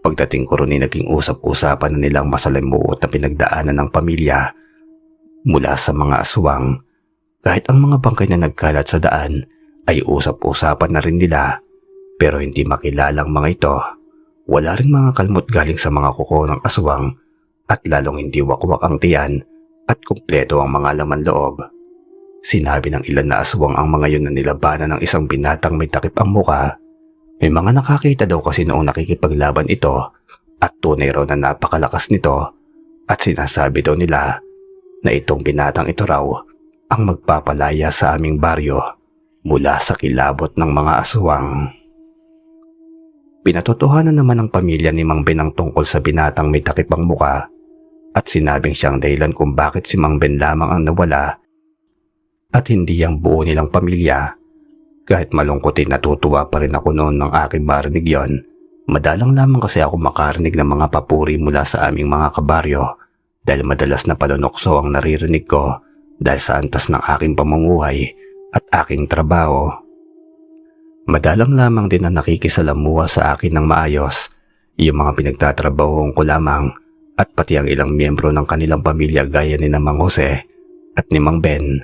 Pagdating ko ron ay naging usap-usapan na nilang masalimuot na pinagdaanan ng pamilya mula sa mga aswang. Kahit ang mga bangkay na nagkalat sa daan ay usap-usapan na rin nila, pero hindi makilalang mga ito. Wala ring mga kalmot galing sa mga kuko ng aswang at lalong hindi wakwak ang tiyan at kumpleto ang mga laman loob. Sinabi ng ilan na aswang ang mga yun na nilabanan ng isang binatang may takip ang muka. May mga nakakita daw kasi noong nakikipaglaban ito at tunay raw na napakalakas nito at sinasabi daw nila na itong binatang ito raw ang magpapalaya sa aming baryo mula sa kilabot ng mga aswang. Pinatotohanan naman ng pamilya ni Mang Ben ang tungkol sa binatang may takip ang muka at sinabing siyang dahilan kung bakit si Mang Ben lamang ang nawala at hindi ang buo nilang pamilya. Kahit malungkotin natutuwa pa rin ako noon nang aking marinig yon. Madalang lamang kasi ako makarinig ng mga papuri mula sa aming mga kabaryo dahil madalas na panunokso ang naririnig ko dahil sa antas ng aking pamumuhay at aking trabaho. Madalang lamang din na nakikisalamuha sa akin ng maayos, yung mga pinagtatrabahoan ko lamang at pati ang ilang miyembro ng kanilang pamilya gaya ni Mang Jose at ni Mang Ben.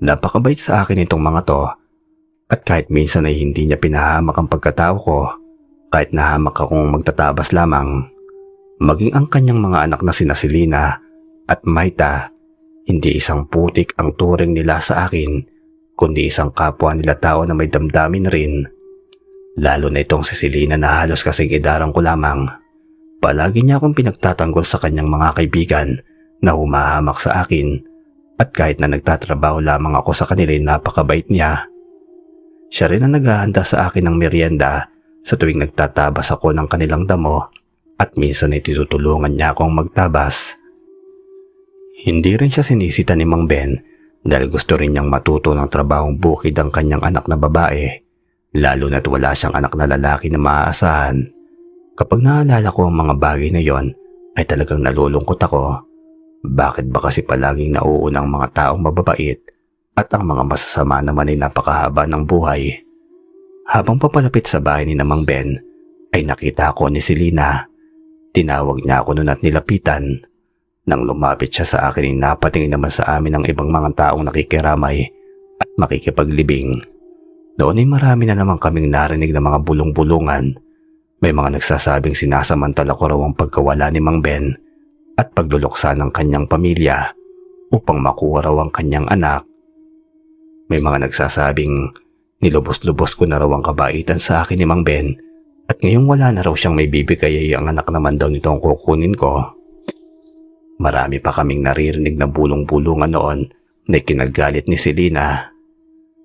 Napakabait sa akin itong mga to at kahit minsan ay hindi niya pinahamak ang pagkatao ko, kahit nahamak akong magtatabas lamang. Maging ang kanyang mga anak na sina Selena at Maita, hindi isang putik ang turing nila sa akin, kundi isang kapwa nila tao na may damdamin rin. Lalo na itong si Selena na halos kasing idarang ko lamang. Palagi niya akong pinagtatanggol sa kanyang mga kaibigan na humahamak sa akin at kahit na nagtatrabaho lamang ako sa kanila napakabait niya. Siya rin ang naghahanda sa akin ng merienda sa tuwing nagtatabas ako ng kanilang damo at minsan ay tinutulungan niya akong magtabas. Hindi rin siya sinisita ni Mang Ben dahil gusto rin niyang matuto ng trabahong bukid ang kanyang anak na babae, lalo na't wala siyang anak na lalaki na maaasahan. Kapag naalala ko ang mga bagay na yon, ay talagang nalulungkot ako. Bakit ba kasi palaging nauuna ang mga taong mababait at ang mga masasama naman ay napakahaba ng buhay? Habang papalapit sa bahay ni Mang Ben, ay nakita ko ni Selena. Tinawag niya ako noon at nilapitan. Nang lumapit siya sa akin ay napatingin naman sa amin ang ibang mga taong nakikiramay at makikipaglibing. Noon ay marami na naman kaming narinig na mga bulong-bulungan. May mga nagsasabing sinasamantala ko raw ang pagkawala ni Mang Ben at pagluluksa ng kanyang pamilya upang makuha raw ang kanyang anak. May mga nagsasabing nilubos-lubos ko na raw ang kabaitan sa akin ni Mang Ben at ngayong wala na raw siyang may bibigay ay ang anak naman daw nito ang kukunin ko. Marami pa kaming naririnig na bulong-bulungan noon na kinagalit ni Selena.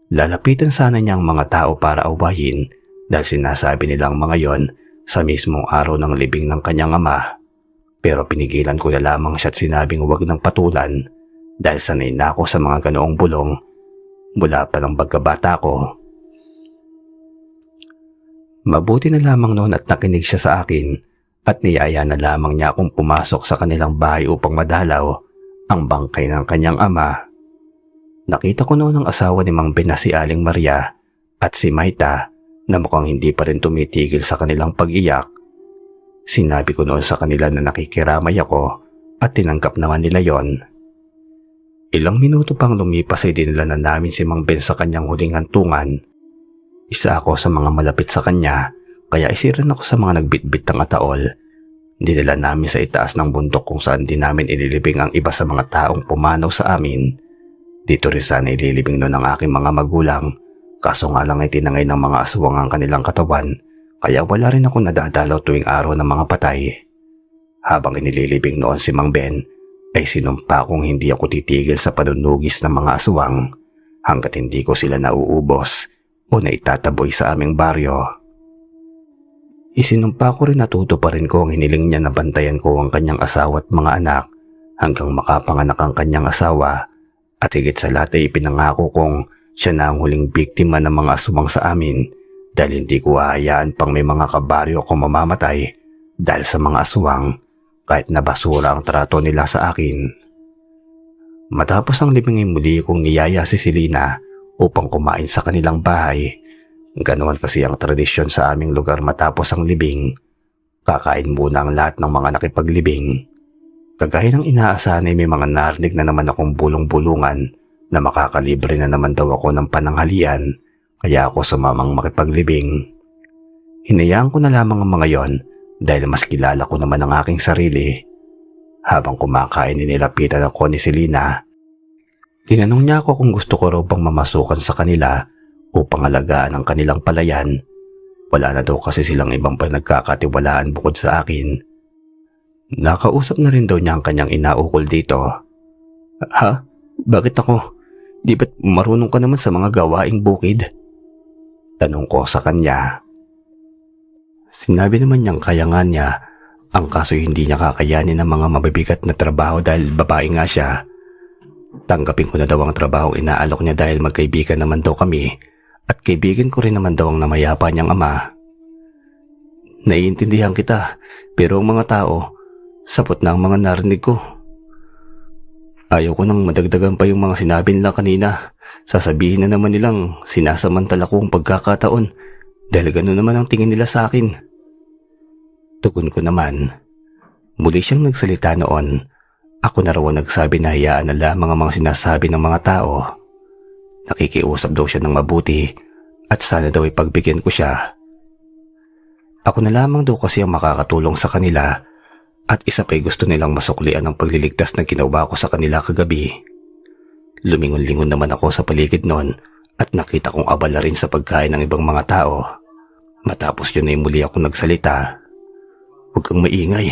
Lalapitan sana niya ang mga tao para awayin dahil sinasabi nilang mga yon sa mismong araw ng libing ng kanyang ama. Pero pinigilan ko na lamang siya at sinabing huwag nang patulan dahil sanay na ako sa mga ganoong bulong mula pa ng pagkabata ko. Mabuti na lamang noon at nakinig siya sa akin at niyaya na lamang niya akong pumasok sa kanilang bahay upang madalaw ang bangkay ng kanyang ama. Nakita ko noon ang asawa ni Mang Ben na si Aling Maria at si Maita na mukhang hindi pa rin tumitigil sa kanilang pag-iyak. Sinabi ko noon sa kanila na nakikiramay ako at tinanggap naman nila yon. Ilang minuto pang lumipas ay dinala na namin si Mang Ben sa kanyang huling hantungan. Isa ako sa mga malapit sa kanya kaya isiran ako sa mga nagbitbit ng ataol. Dinala namin sa itaas ng bundok kung saan din namin ililibing ang iba sa mga taong pumanaw sa amin. Dito rin sana ililibing noon ang aking mga magulang, kaso nga lang ay tinangay ng mga aswang ang kanilang katawan, kaya wala rin ako nadadalaw tuwing araw ng mga patay. Habang inililibing noon si Mang Ben, ay sinumpa kong hindi ako titigil sa panunugis ng mga aswang hanggat hindi ko sila nauubos o naitataboy sa aming baryo. Isinumpa ko rin na tutuparin ko ang hiniling niya na bantayan ko ang kanyang asawa at mga anak hanggang makapanganak ang kanyang asawa. At higit sa lahat ay ipinangako kong siya na ang huling biktima ng mga aswang sa amin dahil hindi ko hahayaan pang may mga kabaryo akong mamamatay dahil sa mga aswang kahit na basura ang trato nila sa akin. Matapos ang libing ay muli kong niyaya si Selena upang kumain sa kanilang bahay. Ganoon kasi ang tradisyon sa aming lugar matapos ang libing. Kakain muna ang lahat ng mga nakipaglibing. Kagaya ng inaasahan ay may mga narinig na naman akong bulong-bulungan na makakalibre na naman daw ako ng pananghalian kaya ako sumamang makipaglibing. Hinayaan ko na lamang ang mga yon dahil mas kilala ko naman ang aking sarili. Habang kumakain nilapitan ako ni Selena. Tinanong niya ako kung gusto ko raw bang mamasukan sa kanila upang alagaan ang kanilang palayan. Wala na daw kasi silang ibang pinagkakatiwalaan bukod sa akin. Nakausap na rin daw niya ang kanyang inaukol dito. Ha? Bakit ako? Di ba't marunong ka naman sa mga gawaing bukid? Tanong ko sa kanya. Sinabi naman niyang kaya nga niya, ang kaso hindi niya kakayanin ng mga mabibigat na trabaho dahil babae nga siya. Tanggapin ko na daw ang trabaho inaalok niya dahil magkaibigan naman daw kami at kaibigan ko rin naman daw ang namayapa niyang ama. Naiintindihan kita pero ang mga tao, sapot na ang mga narinig ko. Ayaw ko nang madagdagan pa yung mga sinabi nila kanina. Sasabihin na naman nilang sinasamantala ko ang pagkakataon Dahil gano'n naman ang tingin nila sa akin. Tugon ko naman. Muli siyang nagsalita noon. Ako na raw ang nagsabi na hayaan na lamang ang mga sinasabi ng mga tao. Nakikiusap daw siya ng mabuti at sana daw ipagbigyan ko siya. Ako na lamang daw kasi ang makakatulong sa kanila at isa pa'y gusto nilang masuklian ang pagliligtas na ginawa ko sa kanila kagabi. Lumingon-lingon naman ako sa paligid noon at nakita kong abala rin sa pagkain ng ibang mga tao. Matapos yun ay muli ako nagsalita. Huwag kang maingay.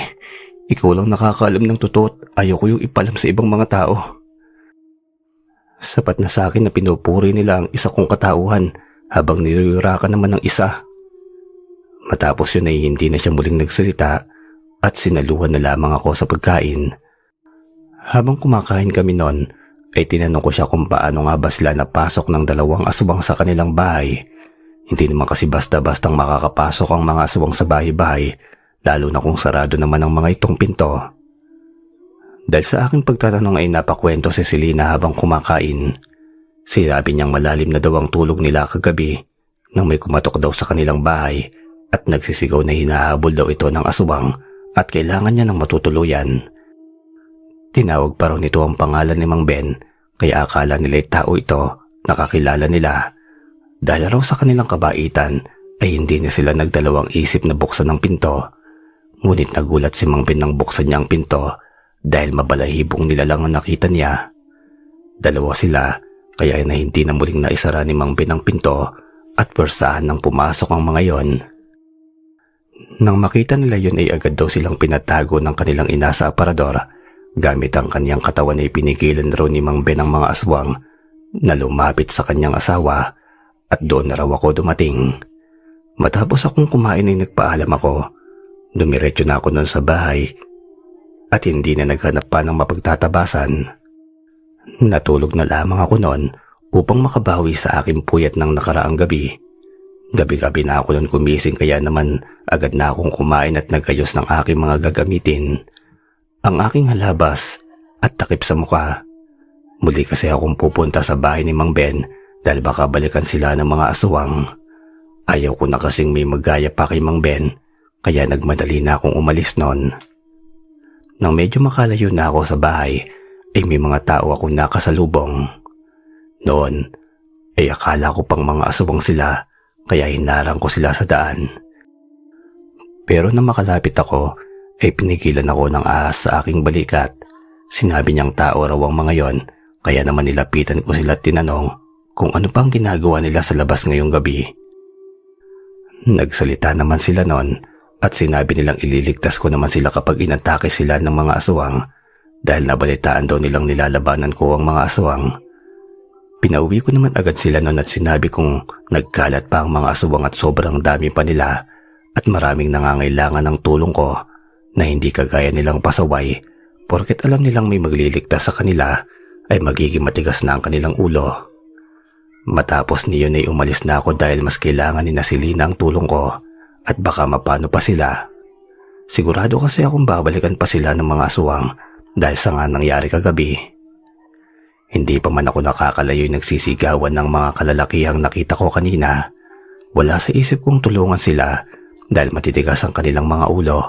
Ikaw lang nakakaalam ng totoo at ayaw ko yung ipalam sa ibang mga tao. Sapat na sa akin na pinupuri nila ang isa kong katauhan habang niluyurakan naman ng isa. Matapos yun ay hindi na siya muling nagsalita at sinaluhan na lamang ako sa pagkain. Habang kumakain kami noon, ay tinanong ko siya kung paano nga ba sila napasok ng 2 aswang sa kanilang bahay. Hindi naman kasi basta-bastang makakapasok ang mga aswang sa bahay-bahay, lalo na kung sarado naman ang mga itong pinto. Dahil sa aking pagtatanong ay napakwento si Selena habang kumakain. Sinabi niyang malalim na daw ang tulog nila kagabi nang may kumatok daw sa kanilang bahay at nagsisigaw na hinahabol daw ito ng aswang at kailangan niya ng matutuluyan. Tinawag pa raw nito ang pangalan ni Mang Ben kaya akala nila'y tao ito, nakakilala nila. Dahil raw sa kanilang kabaitan ay hindi na sila nagdalawang isip na buksan ang pinto. Ngunit nagulat si Mang Ben nang buksan niya ang pinto dahil mabalahibong nilalang ang nakita niya. 2 sila kaya na hindi na muling naisara ni Mang Ben ang pinto at pwersahan nang pumasok ang mga yon. Nang makita nila yun ay agad daw silang pinatago ng kanilang ina sa aparador. Gamit ang kanyang katawan ay pinigilan raw ni Mang Ben ang mga aswang na lumapit sa kanyang asawa at doon na raw ako dumating. Matapos akong kumain ay nagpaalam ako. Dumiretso na ako noon sa bahay at hindi na naghanap pa ng mapagtatabasan. Natulog na lamang ako noon upang makabawi sa aking puyat ng nakaraang gabi. Gabi-gabi na ako noon kumising kaya naman agad na akong kumain at nagayos ng aking mga gagamitin. Ang aking halabas at takip sa mukha. Muli kasi akong pupunta sa bahay ni Mang Ben dahil baka balikan sila ng mga aswang. Ayaw ko na kasing may magaya pa kay Mang Ben kaya nagmadali na akong umalis noon. Nang medyo makalayo na ako sa bahay ay may mga tao akong nakasalubong. Noon ay akala ko pang mga aswang sila kaya hinarang ko sila sa daan. Pero nang makalapit ako ay pinigilan ako ng ahas sa aking balikat. Sinabi niyang tao raw ang mga yon kaya naman nilapitan ko sila at tinanong kung ano pang ginagawa nila sa labas ngayong gabi. Nagsalita naman sila noon at sinabi nilang ililigtas ko naman sila kapag inatake sila ng mga aswang dahil nabalitaan daw nilang nilalabanan ko ang mga aswang. Pinauwi ko naman agad sila noon at sinabi kong nagkalat pa ang mga aswang at sobrang dami pa nila at maraming nangangailangan ng tulong ko na hindi kagaya nilang pasaway porket alam nilang may magliligtas sa kanila ay magiging matigas na ang kanilang ulo. Matapos niyon ay umalis na ako dahil mas kailangan ni Selena ang tulong ko at baka mapano pa sila. Sigurado kasi akong babalikan pa sila ng mga aswang dahil sa nga nangyari kagabi. Hindi pa man ako nakakalayo'y nagsisigawan ng mga kalalakihang nakita ko kanina. Wala sa isip kong tulungan sila dahil matitigas ang kanilang mga ulo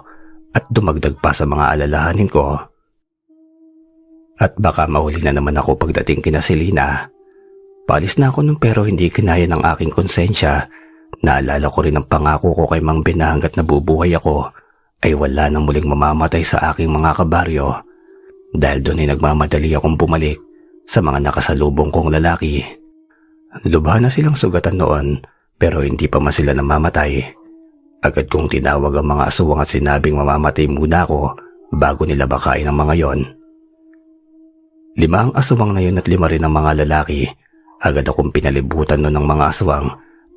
at dumagdag pa sa mga alalahanin ko. At baka mahuli na naman ako pagdating kina Selena. Palis na ako nun pero hindi kinaya ng aking konsensya. Naalala ko rin ang pangako ko kay Mang Ben na hanggat nabubuhay ako ay wala nang muling mamamatay sa aking mga kabaryo. Dahil doon ay nagmamadali akong bumalik sa mga nakasalubong kong lalaki. Lubha na silang sugatan noon pero hindi pa man sila namamatay. Agad kong tinawag ang mga aswang at sinabing mamamatay muna ako bago nila bakain ang mga yon. 5 ang aswang na yun at 5 rin ang mga lalaki. Agad akong pinalibutan noon ng mga aswang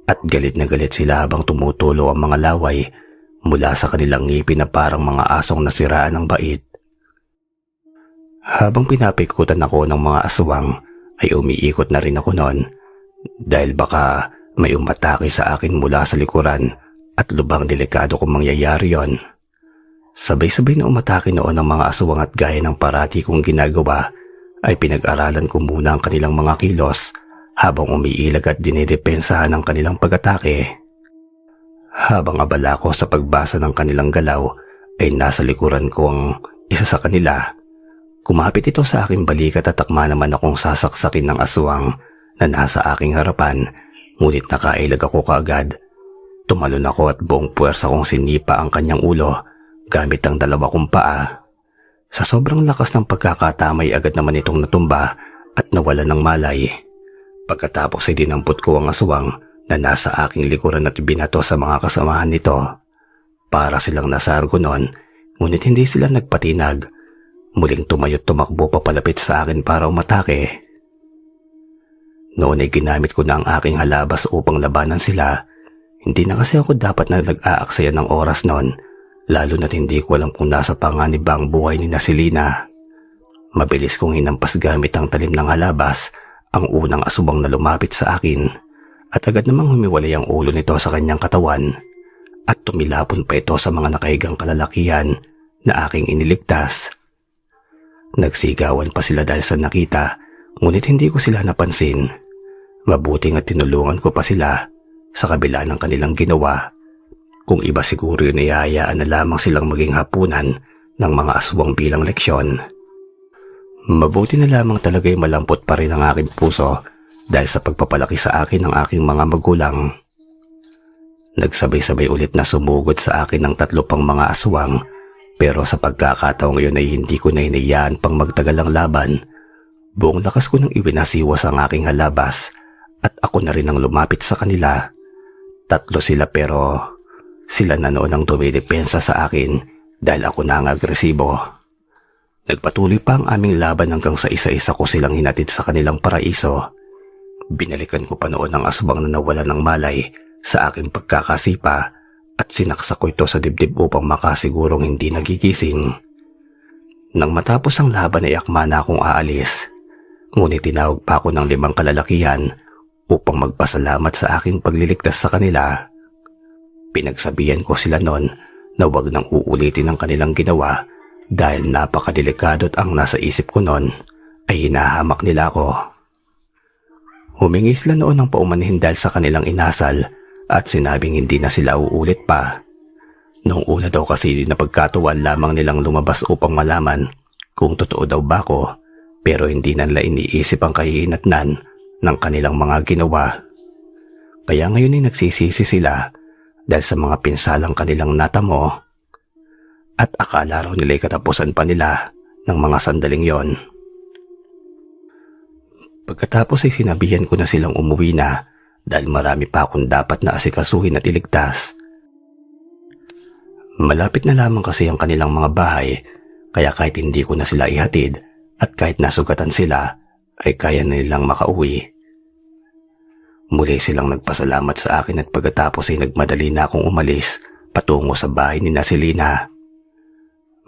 at galit na galit sila habang tumutulo ang mga laway mula sa kanilang ngipin na parang mga asong nasiraan ng bait. Habang pinapikutan ako ng mga aswang ay umiikot na rin ako noon dahil baka may umatake sa akin mula sa likuran at lubhang delikado kung mangyayari yon. Sabay-sabay na umatake noon ang mga aswang at gaya ng parati kong ginagawa ay pinag-aralan ko muna ang kanilang mga kilos habang umiilag at dinidepensahan ang kanilang pag-atake. Habang abala ko sa pagbasa ng kanilang galaw ay nasa likuran ko ang isa sa kanila. Kumapit ito sa aking balikat at akma naman akong sasaksakin ng aswang na nasa aking harapan, ngunit nakailag ako kaagad. Tumalon ako at buong puwersa kong sinipa ang kanyang ulo gamit ang dalawa kong paa. Sa sobrang lakas ng pagkakatamay agad naman itong natumba at nawala ng malay. Pagkatapos ay dinampot ko ang aswang na nasa aking likuran at binato sa mga kasamahan nito. Para silang nasargo noon, ngunit hindi sila nagpatinag. Muling tumayo't tumakbo papalapit sa akin para umatake. Noon ay ginamit ko na ang aking halabas upang labanan sila. Hindi na kasi ako dapat na nag-aaksaya ng oras noon, lalo na't hindi ko alam kung nasa panganib ba ang buhay ni Selena. Mabilis kong hinampas gamit ang talim ng halabas ang unang asubang na lumapit sa akin at agad namang humiwalay ang ulo nito sa kanyang katawan at tumilapon pa ito sa mga nakahigang kalalakihan na aking iniligtas. Nagsigawan pa sila dahil sa nakita, ngunit hindi ko sila napansin. Mabuting at tinulungan ko pa sila sa kabila ng kanilang ginawa. Kung iba siguro yun ay hayaan na lamang silang maging hapunan ng mga aswang bilang leksyon. Mabuti na lamang talaga'y malampot pa rin ang aking puso dahil sa pagpapalaki sa akin ng aking mga magulang. Nagsabay-sabay ulit na sumugod sa akin ng 3 pang mga aswang, pero sa pagkakataong iyon ay hindi ko na hinayaan pang magtagal ang laban. Buong lakas ko nang iwinasiwas ang aking halabas at ako na rin ang lumapit sa kanila. 3 sila pero sila na noon ang dumidepensa sa akin dahil ako na ang agresibo. Nagpatuloy pa ang aming laban hanggang sa isa-isa ko silang hinatid sa kanilang paraiso. Binalikan ko pa noon ang aswang na nawala ng malay sa aking pagkakasipa at sinaksak ko ito sa dibdib upang makasigurong hindi nagigising. Nang matapos ang laban ay akma na akong aalis, ngunit tinawag pa ako ng 5 kalalakihan upang magpasalamat sa aking pagliligtas sa kanila. Pinagsabihan ko sila noon na huwag nang uulitin ang kanilang ginawa dahil napakadelikado at ang nasa isip ko noon ay hinahamak nila ako. Humingi sila noon ng paumanhin dahil sa kanilang inasal at sinabing hindi na sila uulit pa. Noong una daw kasi napagkatuwan lamang nilang lumabas upang malaman kung totoo daw ba ako, pero hindi na nila iniisip ang kahihinatnan ng kanilang mga ginawa. Kaya ngayon ay nagsisisi sila dahil sa mga pinsalang kanilang natamo at akala raw nila'y katapusan pa nila ng mga sandaling yon. Pagkatapos ay sinabihan ko na silang umuwi na dahil marami pa akong dapat na asikasuhin at iligtas. Malapit na lamang kasi ang kanilang mga bahay, kaya kahit hindi ko na sila ihatid at kahit nasugatan sila ay kaya na nilang makauwi. Muli silang nagpasalamat sa akin at pagkatapos ay nagmadali na akong umalis patungo sa bahay ni Selena.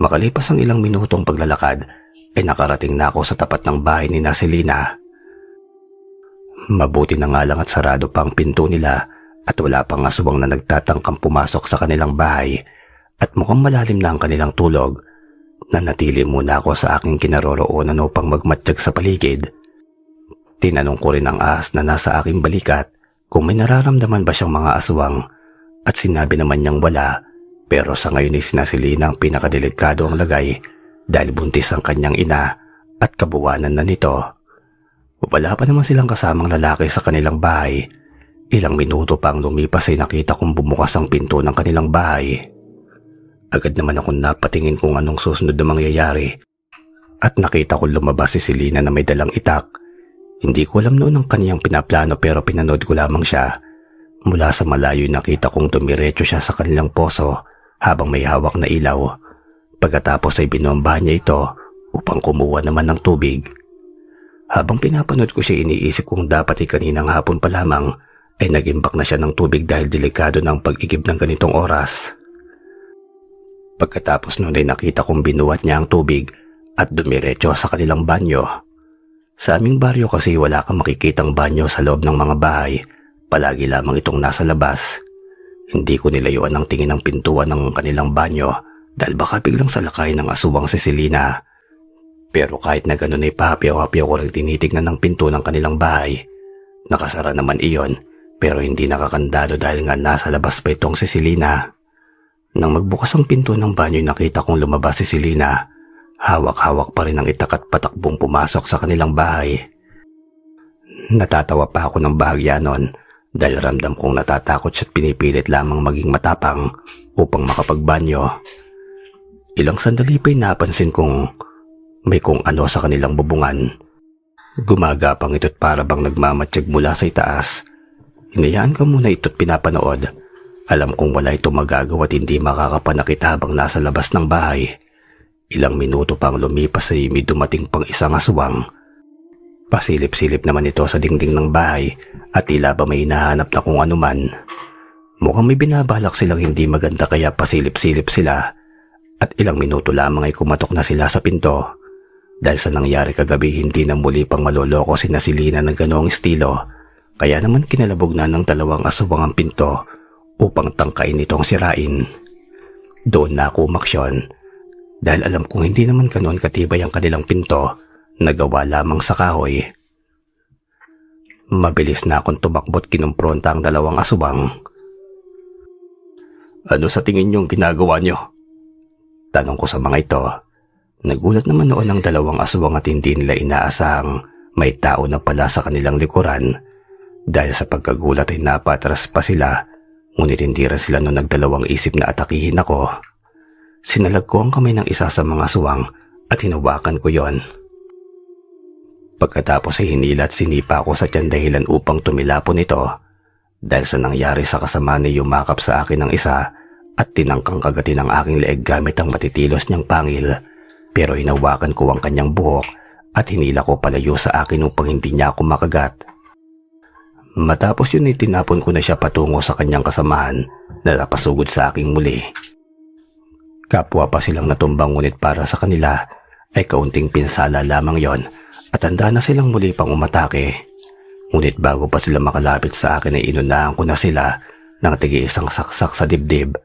Makalipas ang ilang minutong paglalakad ay nakarating na ako sa tapat ng bahay ni Selena. Mabuti na nga lang at sarado pa ang pinto nila at wala pang aswang na nagtatangkang pumasok sa kanilang bahay at mukhang malalim na ang kanilang tulog. Nanatili muna ako sa aking kinaroroonan upang magmatsyag sa paligid. Tinanong ko rin ang ahas na nasa aking balikat kung may nararamdaman ba siyang mga aswang at sinabi naman niyang wala, pero sa ngayon ay Selena ang pinakadelikado ang lagay dahil buntis ang kanyang ina at kabuwanan na nito. Wala pa naman silang kasamang lalaki sa kanilang bahay. Ilang minuto pa ang lumipas ay nakita kong bumukas ang pinto ng kanilang bahay. Agad naman akong napatingin kung anong susunod na mangyayari at nakita kong lumabas si Selena na may dalang itak. Hindi ko alam noon ang kaniyang pinaplano pero pinanood ko lamang siya. Mula sa malayo nakita kong dumiretso siya sa kanilang poso habang may hawak na ilaw. Pagkatapos ay binombahan niya ito upang kumuha naman ng tubig. Habang pinapanood ko siya, iniisip kong dapat ay kaninang hapon pa lamang ay nagimbak na siya ng tubig dahil delikado ng pag-igib ng ganitong oras. Pagkatapos noon ay nakita kong binuhat niya ang tubig at dumiretso sa kanilang banyo. Sa aming baryo kasi wala kang makikitang banyo sa loob ng mga bahay, palagi lamang itong nasa labas. Hindi ko nilayuan ang tingin ng pintuan ng kanilang banyo dahil baka biglang salakay ng aswang si Selena. Pero kahit na ganun ay pahapyaw-hapyaw ko rin tinitignan ng pinto ng kanilang bahay. Nakasara naman iyon, pero hindi nakakandado dahil nga nasa labas pa itong si Selena. Nang magbukas ang pinto ng banyo nakita kong lumabas si Selena. Hawak-hawak pa rin ang itak at patakbong pumasok sa kanilang bahay. Natatawa pa ako ng bahagya nun dahil ramdam kong natatakot siya at pinipilit lamang maging matapang upang makapagbanyo. Ilang sandali pa'y napansin kong may kung ano sa kanilang bubungan. Gumagapang ito't para bang nagmamatsyag mula sa itaas. Hinayaan ko muna ito't pinapanood. Alam kong wala ito magagawa at hindi makakapanakit habang nasa labas ng bahay. Ilang minuto pang lumipas ay may dumating pang isang aswang. Pasilip-silip naman ito sa dingding ng bahay at tila ba may hinahanap na kung anuman. Mukhang may binabalak silang hindi maganda kaya pasilip-silip sila at ilang minuto lamang ay kumatok na sila sa pinto. Dahil sa nangyari kagabi hindi na muli pang maloloko sina Selena ng ganoong estilo kaya naman kinalabog na ng dalawang aswang ang pinto upang tangkain itong sirain. Doon na ako umaksyon. Dahil alam kong hindi naman ganoon katibay ang kanilang pinto na gawa lamang sa kahoy. Mabilis na akong tumakbo't kinumpronta ang dalawang aswang. Ano sa tingin niyong ginagawa niyo? Tanong ko sa mga ito. Nagulat naman noon ang dalawang aswang at hindi nila inaasahang may tao na pala sa kanilang likuran. Dahil sa pagkagulat ay napatras pa sila, ngunit hindi rin sila noon nagdalawang isip na atakihin ako. Sinalag ko ang kamay ng isa sa mga aswang at hinawakan ko yon. Pagkatapos ay hinila at sinipa ako sa tiyan dahilan upang tumilapon ito. Dahil sa nangyari sa kasama ni yumakap sa akin ng isa at tinangkang kagatin ang aking leeg gamit ang matitilos niyang pangil. Pero hinawakan ko ang kanyang buhok at hinila ko palayo sa akin upang hindi niya ako makagat. Matapos yun ay tinapon ko na siya patungo sa kanyang kasamahan na napasugod sa aking muli. Kapwa pa silang natumbang ngunit para sa kanila ay kaunting pinsala lamang yon at handa na silang muli pang umatake. Ngunit bago pa sila makalapit sa akin ay inunahan ko na sila ng tigi-isang saksak sa dibdib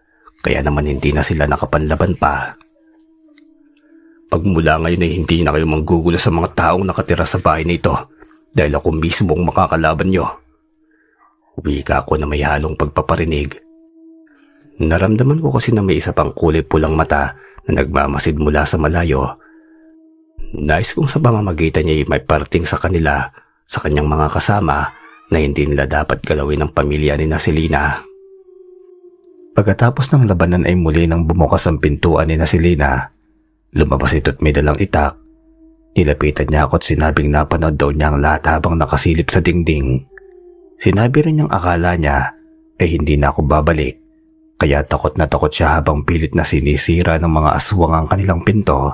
kaya naman hindi na sila nakapanlaban pa. Pagmula ngayon ay hindi na kayo manggugulo sa mga taong nakatira sa bahay nito dahil ako mismo ang makakalaban nyo. Wika ko na may halong pagpaparinig. Naramdaman ko kasi na may isa pang kulay pulang mata na nagmamasid mula sa malayo. Nais kong sa pamamagitan niya ay may parating sa kanila, sa kanyang mga kasama na hindi nila dapat galawin ng pamilya ni na Selena. Pagkatapos ng labanan ay muli nang bumukas ang pintuan ni na Selena. Lumabas ito't may dalang itak. Nilapitan niya ako at sinabing napanood daw niya ang lahat habang nakasilip sa dingding. Sinabi rin niyang akala niya ay hindi na ako babalik. Kaya takot na takot siya habang pilit na sinisira ng mga aswang ang kanilang pinto.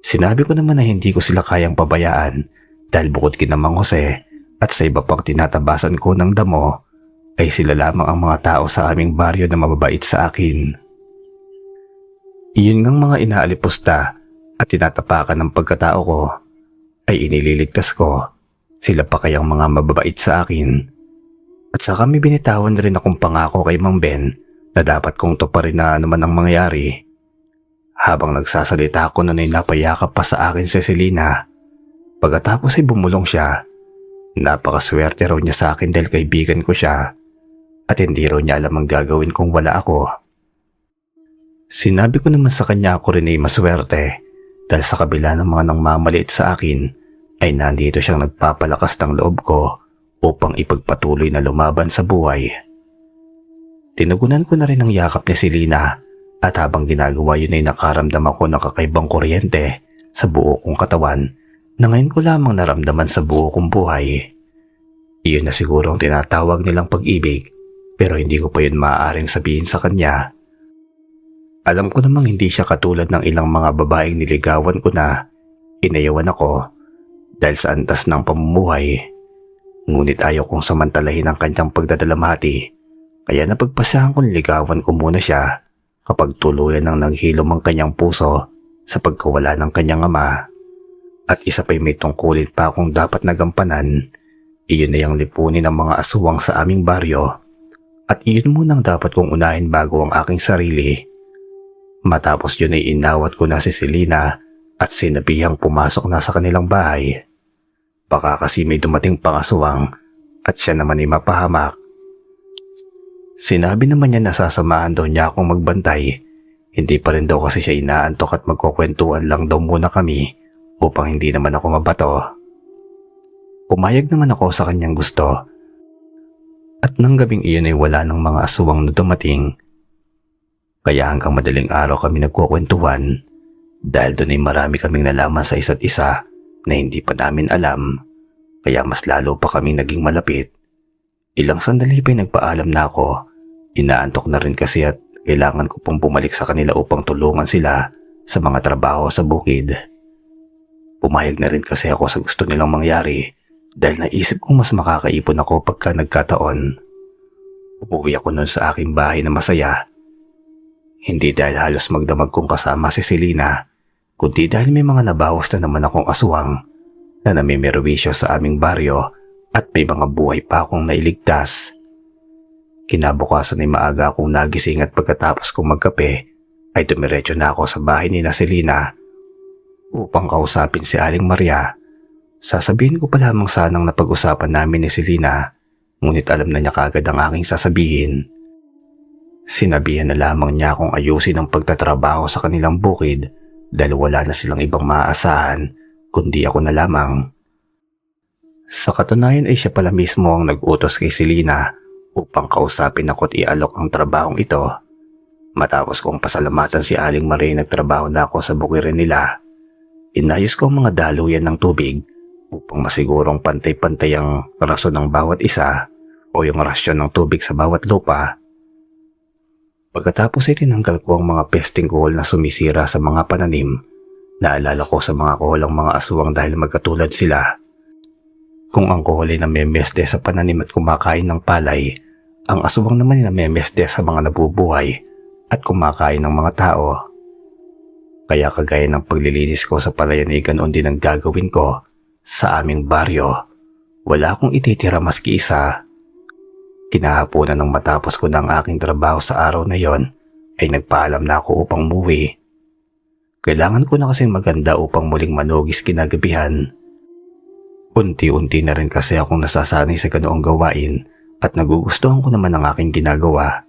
Sinabi ko naman na hindi ko sila kayang pabayaan dahil bukod kina Mang Jose at sa iba pang tinatabasan ko ng damo ay sila lamang ang mga tao sa aming baryo na mababait sa akin. Iyon ngang mga inaalipusta at tinatapakan ng pagkatao ko ay inililigtas ko. Sila pa kayang mga mababait sa akin. At saka may binitawan rin akong pangako kay Mang Ben na dapat kong tuparin na naman ang mangyari. Habang nagsasalita ako noon ay napayakap pa sa akin si Selena. Pagkatapos ay bumulong siya. Napakaswerte raw niya sa akin dahil kaibigan ko siya at hindi raw niya alam ang gagawin kung wala ako. Sinabi ko naman sa kanya ako rin ay maswerte dahil sa kabila ng mga nangmamaliit sa akin ay nandito siyang nagpapalakas ng loob ko upang ipagpatuloy na lumaban sa buhay. Tinugunan ko na rin ang yakap ni Selena at habang ginagawa yun ay nakaramdam ako ng kakaibang kuryente sa buo kong katawan na ngayon ko lamang naramdaman sa buo kong buhay. Iyon na siguro ang tinatawag nilang pag-ibig pero hindi ko pa yun maaaring sabihin sa kanya. Alam ko namang hindi siya katulad ng ilang mga babaeng niligawan ko na inayawan ako dahil sa antas ng pamumuhay. Ngunit ayaw kong samantalahin ang kanyang pagdadalamhati kaya napagpasahan kong ligawan ko muna siya kapag tuluyan ng naghilom ang kanyang puso sa pagkawala ng kanyang ama. At isa pa'y may tungkulin pa akong dapat nagampanan. Iyon ay ang lipunin ng mga aswang sa aming baryo at iyon munang dapat kong unahin bago ang aking sarili. Matapos yun ay inawat ko na si Selena at sinabihang pumasok na sa kanilang bahay. Baka kasi may dumating pang aswang at siya naman ay mapahamak. Sinabi naman niya na sasamahan daw niya akong magbantay. Hindi pa rin daw kasi siya inaantok at magkukwentuhan lang daw muna kami upang hindi naman ako mabato. Pumayag naman ako sa kanyang gusto. At nang gabing iyon ay wala ng mga aswang na dumating. Kaya hanggang madaling araw kami nagkukwentuhan dahil doon ay marami kaming nalaman sa isa't isa na hindi pa namin alam. Kaya mas lalo pa kaming naging malapit. Ilang sandali pa nagpaalam na ako. Inaantok na rin kasi at kailangan ko pong bumalik sa kanila upang tulungan sila sa mga trabaho sa bukid. Pumayag na rin kasi ako sa gusto nilang mangyari dahil naisip kong mas makakaipon ako pagka nagkataon. Umuwi ako noon sa aking bahay na masaya. Hindi dahil halos magdamag kong kasama si Selena, kundi dahil may mga nabawas na naman akong aswang na namimerwisyo sa aming baryo at may mga buhay pa akong nailigtas. Kinabukasan ay maaga akong nagising at pagkatapos kong magkape ay dumiretso na ako sa bahay ni Selena upang kausapin si Aling Maria. Sasabihin ko pa lamang sanang napag-usapan namin ni Selena, ngunit alam na niya kaagad ang aking sasabihin. Sinabihan na lamang niya akong ayusin ang pagtatrabaho sa kanilang bukid dahil wala na silang ibang maaasahan kundi ako na lamang. Sa katunayan ay siya pala mismo ang nag-utos kay Selena upang kausapin ako at ialok ang trabahong ito. Matapos kong pasalamatan si Aling Maria, nagtrabaho na ako sa bukirin nila. Inayos ko ang mga daluyan ng tubig upang masigurong pantay-pantay ang rason ng bawat isa o yung rasyon ng tubig sa bawat lupa. Pagkatapos ay tinanggal ko ang mga pesting kuhol na sumisira sa mga pananim. Naalala ko sa mga kuhol ang mga aswang dahil magkatulad sila. Kung ang kuhol ay namemesde sa pananim at kumakain ng palay, ang aswang naman ay namemesde sa mga nabubuhay at kumakain ng mga tao. Kaya kagaya ng paglilinis ko sa palayan ay ganoon din ang gagawin ko sa aming baryo. Wala akong ititira maski isa. Kinahaponan ng matapos ko ng aking trabaho sa araw na yon ay nagpaalam na ako upang muwi. Kailangan ko na kasing maganda upang muling manugis kinagabihan. Unti-unti na rin kasi akong nasasanay sa ganoong gawain at nagugustuhan ko naman ang aking ginagawa.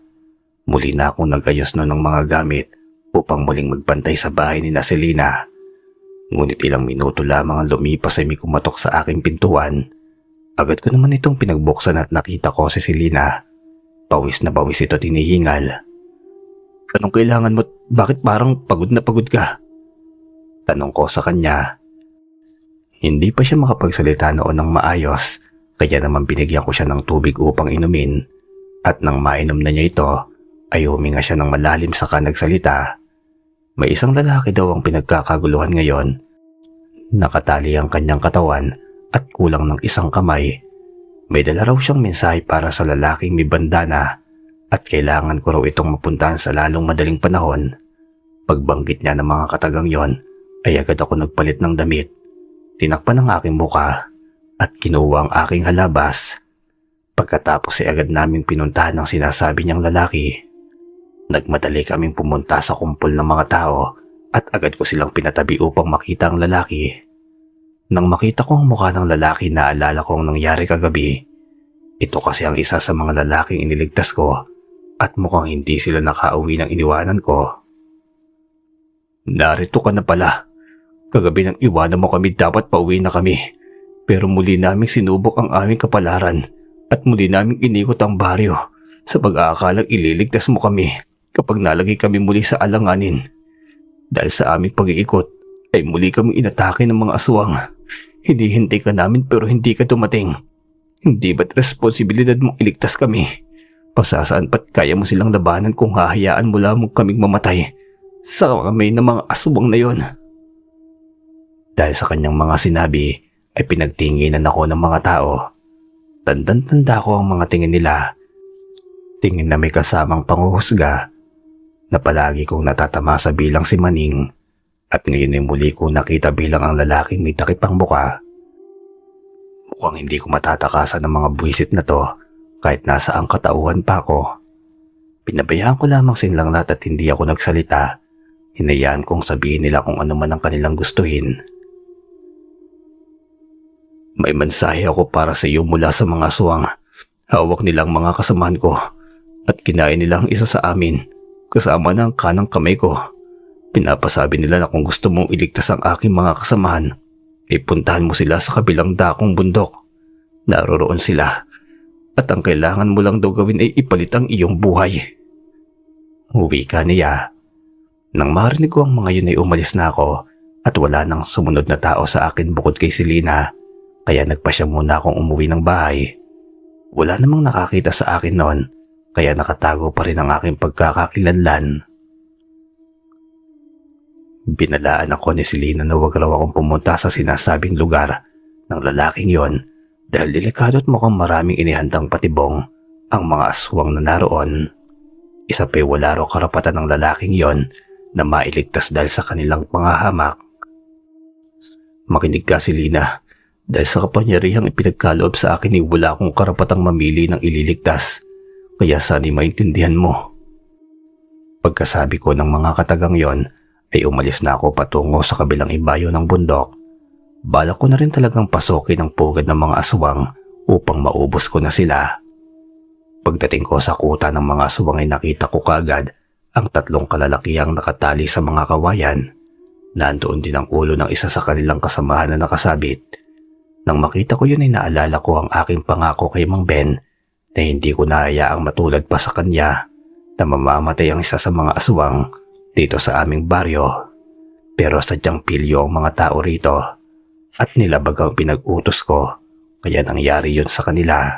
Muli na akong nagayos noon ng mga gamit upang muling magbantay sa bahay ni Selena. Ngunit ilang minuto lamang ang lumipas ay may kumatok sa aking pintuan. Agad ko naman itong pinagbuksan at nakita ko si Selena. Pawis na pawis ito at hinihingal. "Anong kailangan mo? Bakit parang pagod na pagod ka?" Tanong ko sa kanya. Hindi pa siya makapagsalita noon ng maayos, kaya naman binigyan ko siya ng tubig upang inumin. At nang mainom na niya ito, ay huminga siya ng malalim saka nagsalita. May isang lalaki daw ang pinagkakaguluhan ngayon. Nakatali ang kanyang katawan at kulang ng isang kamay. May dala raw siyang mensahe para sa lalaking may bandana at kailangan ko raw itong mapuntahan sa lalong madaling panahon. Pagbanggit niya ng mga katagang yon, ay agad ako nagpalit ng damit. Tinakpan ang aking muka at kinuha ang aking halabas. Pagkatapos ay agad naming pinuntahan ang sinasabi niyang lalaki. Nagmadali kaming pumunta sa kumpol ng mga tao at agad ko silang pinatabi upang makita ang lalaki. Nang makita ko ang mukha ng lalaki, naalala ko ang nangyari kagabi. Ito kasi ang isa sa mga lalaking iniligtas ko at mukhang hindi sila nakauwi ng iniwanan ko. "Narito ka na pala. Kagabi nang iwanan mo kami, dapat pauwi na kami. Pero muli naming sinubok ang aming kapalaran at muli naming inikot ang baryo sa pag-aakalang ililigtas mo kami kapag nalagay kami muli sa alanganin. Dahil sa aming pag-iikot ay muli kami inatake ng mga aswang. Hinihintay ka namin pero hindi ka dumating. Hindi ba't responsibilidad mong iligtas kami? Pasasaan pa't kaya mo silang labanan kung hahayaan mo lamang kaming mamatay sa kamay ng mga aswang na yon?" Dahil sa kanyang mga sinabi ay pinagtinginan ako ng mga tao. Tandang-tanda ko ang mga tingin nila. Tingin na may kasamang panghuhusga na palagi kong natatamasa bilang si Maning. At ngayon ay muli ko nakita bilang ang lalaking may takip ang muka. Mukhang hindi ko matatakasan ng mga buwisit na to kahit nasa ang katauhan pa ako. Pinabayaan ko lamang silang lahat at hindi ako nagsalita. Hinayaan kong sabihin nila kung ano man ang kanilang gustuhin. May mensahe ako para sa iyo mula sa mga aswang. Hawak nilang mga kasamahan ko at kinain nilang isa sa amin kasama ng kanang kamay ko. Pinapasabi nila na kung gusto mong iligtas ang aking mga kasamahan, ay puntahan mo sila sa kabilang dakong bundok. Naroroon sila at ang kailangan mo lang daw gawin ay ipalit ang iyong buhay. Uwi ka niya. Nang marinig ko ang mga yun ay umalis na ako at wala nang sumunod na tao sa akin bukod kay Selena, kaya nagpasya muna akong umuwi ng bahay. Wala namang nakakita sa akin noon, kaya nakatago pa rin ang aking pagkakakilanlan. Binalaan ako ni Selena na wag raw akong pumunta sa sinasabing lugar ng lalaking yon dahil delikado at mukhang maraming inihandang patibong ang mga aswang na naroon. Isa pa'y wala raw karapatan ng lalaking yon na mailigtas dahil sa kanilang pangahamak. Makinig ka, Selena, dahil sa kapangyarihang ipinagkaloob sa akin ay wala akong karapatang mamili ng ililigtas, kaya sana'y maintindihan mo. Pagkasabi ko ng mga katagang yon, ay umalis na ako patungo sa kabilang ibayo ng bundok. Balak ko na rin talagang pasukin ang pugad ng mga aswang upang maubos ko na sila. Pagdating ko sa kuta ng mga aswang ay nakita ko kaagad ang 3 kalalakihang nakatali sa mga kawayan. Nandoon din ang ulo ng isa sa kanilang kasamahan na nakasabit. Nang makita ko yun ay naalala ko ang aking pangako kay Mang Ben na hindi ko nahayaang matulad pa sa kanya na mamamatay ang isa sa mga aswang dito sa aming baryo. Pero sadyang pilyo ang mga tao rito at nilabag ang pinag-utos ko, kaya nangyari yun sa kanila.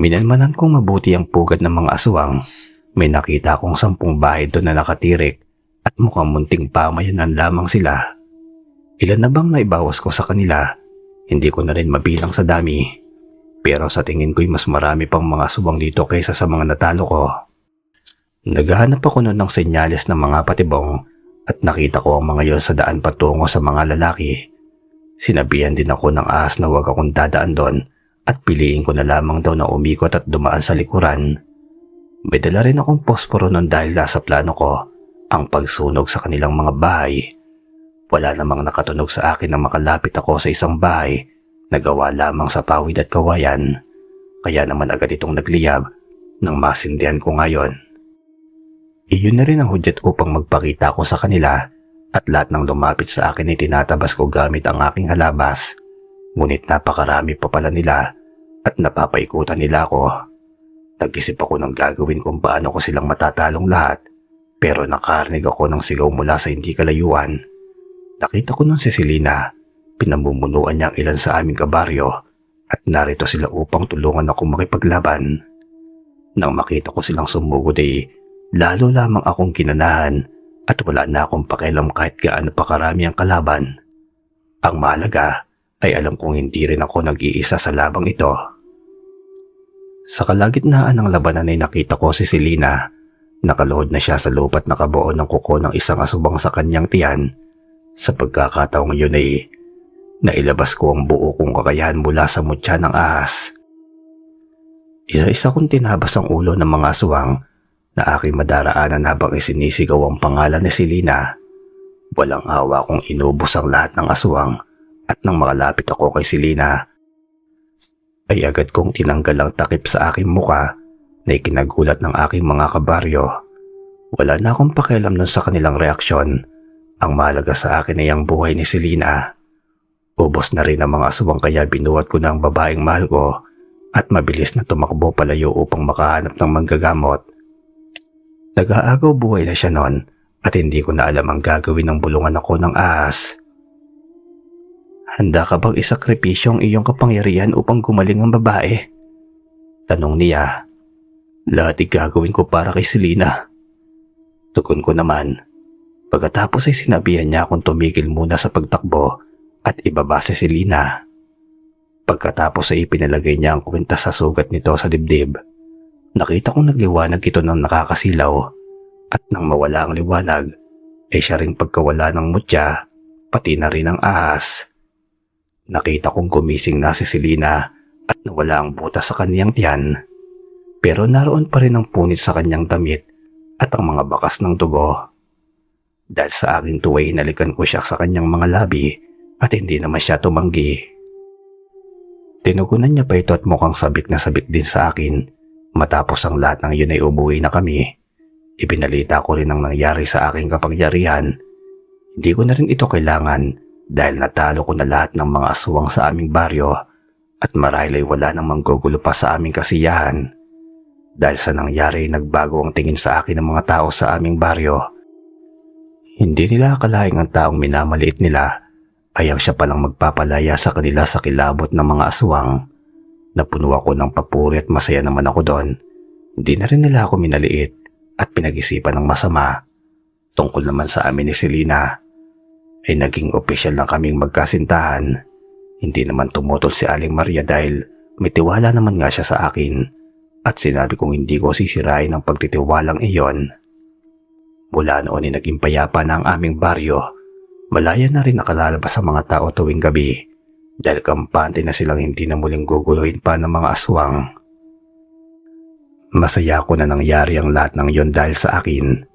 Minalmanan kong mabuti ang pugad ng mga aswang. May nakita akong 10 bahay doon na nakatirik at mukhang munting pamayanan lamang sila. Ilan na bang naibawas ko sa kanila? Hindi ko na rin mabilang sa dami. Pero sa tingin ko'y mas marami pang mga aswang dito kaysa sa mga natalo ko. Naghahanap ako noon ng senyales ng mga patibong at nakita ko ang mga yon sa daan patungo sa mga lalaki. Sinabihan din ako ng ahas na huwag akong dadaan doon at piliin ko na lamang daw na umikot at dumaan sa likuran. May dala rin akong posporo noon dahil nasa plano ko ang pagsunog sa kanilang mga bahay. Wala namang nakatunog sa akin na makalapit ako sa isang bahay na gawa lamang sa pawid at kawayan. Kaya naman agad itong nagliyab nang masindihan ko ngayon. Iyon na rin ang hudyat upang magpakita ko sa kanila at lahat ng lumapit sa akin ay tinatabas ko gamit ang aking halabas. Ngunit napakarami pa pala nila at napapaikutan nila ako. Nag-isip ako ng gagawin kung paano ko silang matatalong lahat, pero nakarinig ako ng sigaw mula sa hindi kalayuan. Nakita ko nun si Selena. Pinamumunuan niya ang ilan sa aming kabaryo at narito sila upang tulungan ako makipaglaban. Nang makita ko silang sumugod ay lalo lamang akong kinanahan at wala na akong pakialam kahit gaano pa karami ang kalaban. Ang mahalaga ay alam kong hindi rin ako nag-iisa sa labang ito. Sa kalagitnaan ng labanan ay nakita ko si Selena. Nakaluhod na siya sa lupa at nakabuo ng kuko ng isang asubang sa kanyang tiyan. Sa pagkakataong yun ay nailabas ko ang buo kong kakayahan mula sa mutya ng ahas. Isa-isa kong tinabas ang ulo ng mga aswang na aking madaraanan habang isinisigaw ang pangalan ni Selena. Walang awa kong inubos ang lahat ng aswang at nang makalapit ako kay Selena ay agad kong tinanggal ang takip sa aking muka na ikinagulat ng aking mga kabaryo. Wala na akong pakialam nun sa kanilang reaksyon. Ang mahalaga sa akin ay ang buhay ni Selena. Ubos na rin ang mga aswang kaya binuhat ko na ang babaeng mahal ko at mabilis na tumakbo palayo upang makahanap ng manggagamot. Nag-aagaw buhay na siya noon at hindi ko na alam ang gagawin ng bulungan ako ng ahas. Handa ka bang isakripisyo ang iyong kapangyarihan upang gumaling ang babae? Tanong niya. Lahat gagawin ko para kay Selena. Tugon ko naman. Pagkatapos ay sinabihan niya akong tumigil muna sa pagtakbo at ibaba si Selena. Pagkatapos ay ipinalagay niya ang kwintas sa sugat nito sa dibdib. Nakita kong nagliwanag ito ng nakakasilaw at nang mawala ang liwanag ay siya ring pagkawala ng mutya pati na rin ang ahas. Nakita kong gumising na si Selena at nawala ang butas sa kanyang tiyan. Pero naroon pa rin ang punit sa kanyang damit at ang mga bakas ng dugo. Dahil sa aking tuwa inalikan ko siya sa kanyang mga labi at hindi naman siya tumanggi. Tinugunan niya pa ito at mukhang sabik na sabik din sa akin. Matapos ang lahat ng yun ay umuwi na kami. Ipinalita ko rin ang nangyari sa aking kapangyarihan. Hindi ko na rin ito kailangan dahil natalo ko na lahat ng mga aswang sa aming baryo at marahil ay wala nang manggugulo pa sa aming kasiyahan. Dahil sa nangyari nagbago ang tingin sa akin ng mga tao sa aming baryo. Hindi nila akalaing ang taong minamaliit nila ay ang siya palang magpapalaya sa kanila sa kilabot ng mga aswang. Napuno ako ng papuri at masaya naman ako doon. Hindi na rin nila ako minaliit at pinag-isipan ng masama. Tungkol naman sa amin ni Selena ay naging opisyal na kaming magkasintahan. Hindi naman tumutol si Aling Maria dahil may tiwala naman nga siya sa akin at sinabi kong hindi ko sisirain ang pagtitiwalang iyon. Mula noon ay naging payapa na ang aming baryo. Malaya na rin nakalalabas sa mga tao tuwing gabi dahil kampante na silang hindi na muling guguluhin pa ng mga aswang. Masaya ako na nangyari ang lahat ng yon dahil sa akin.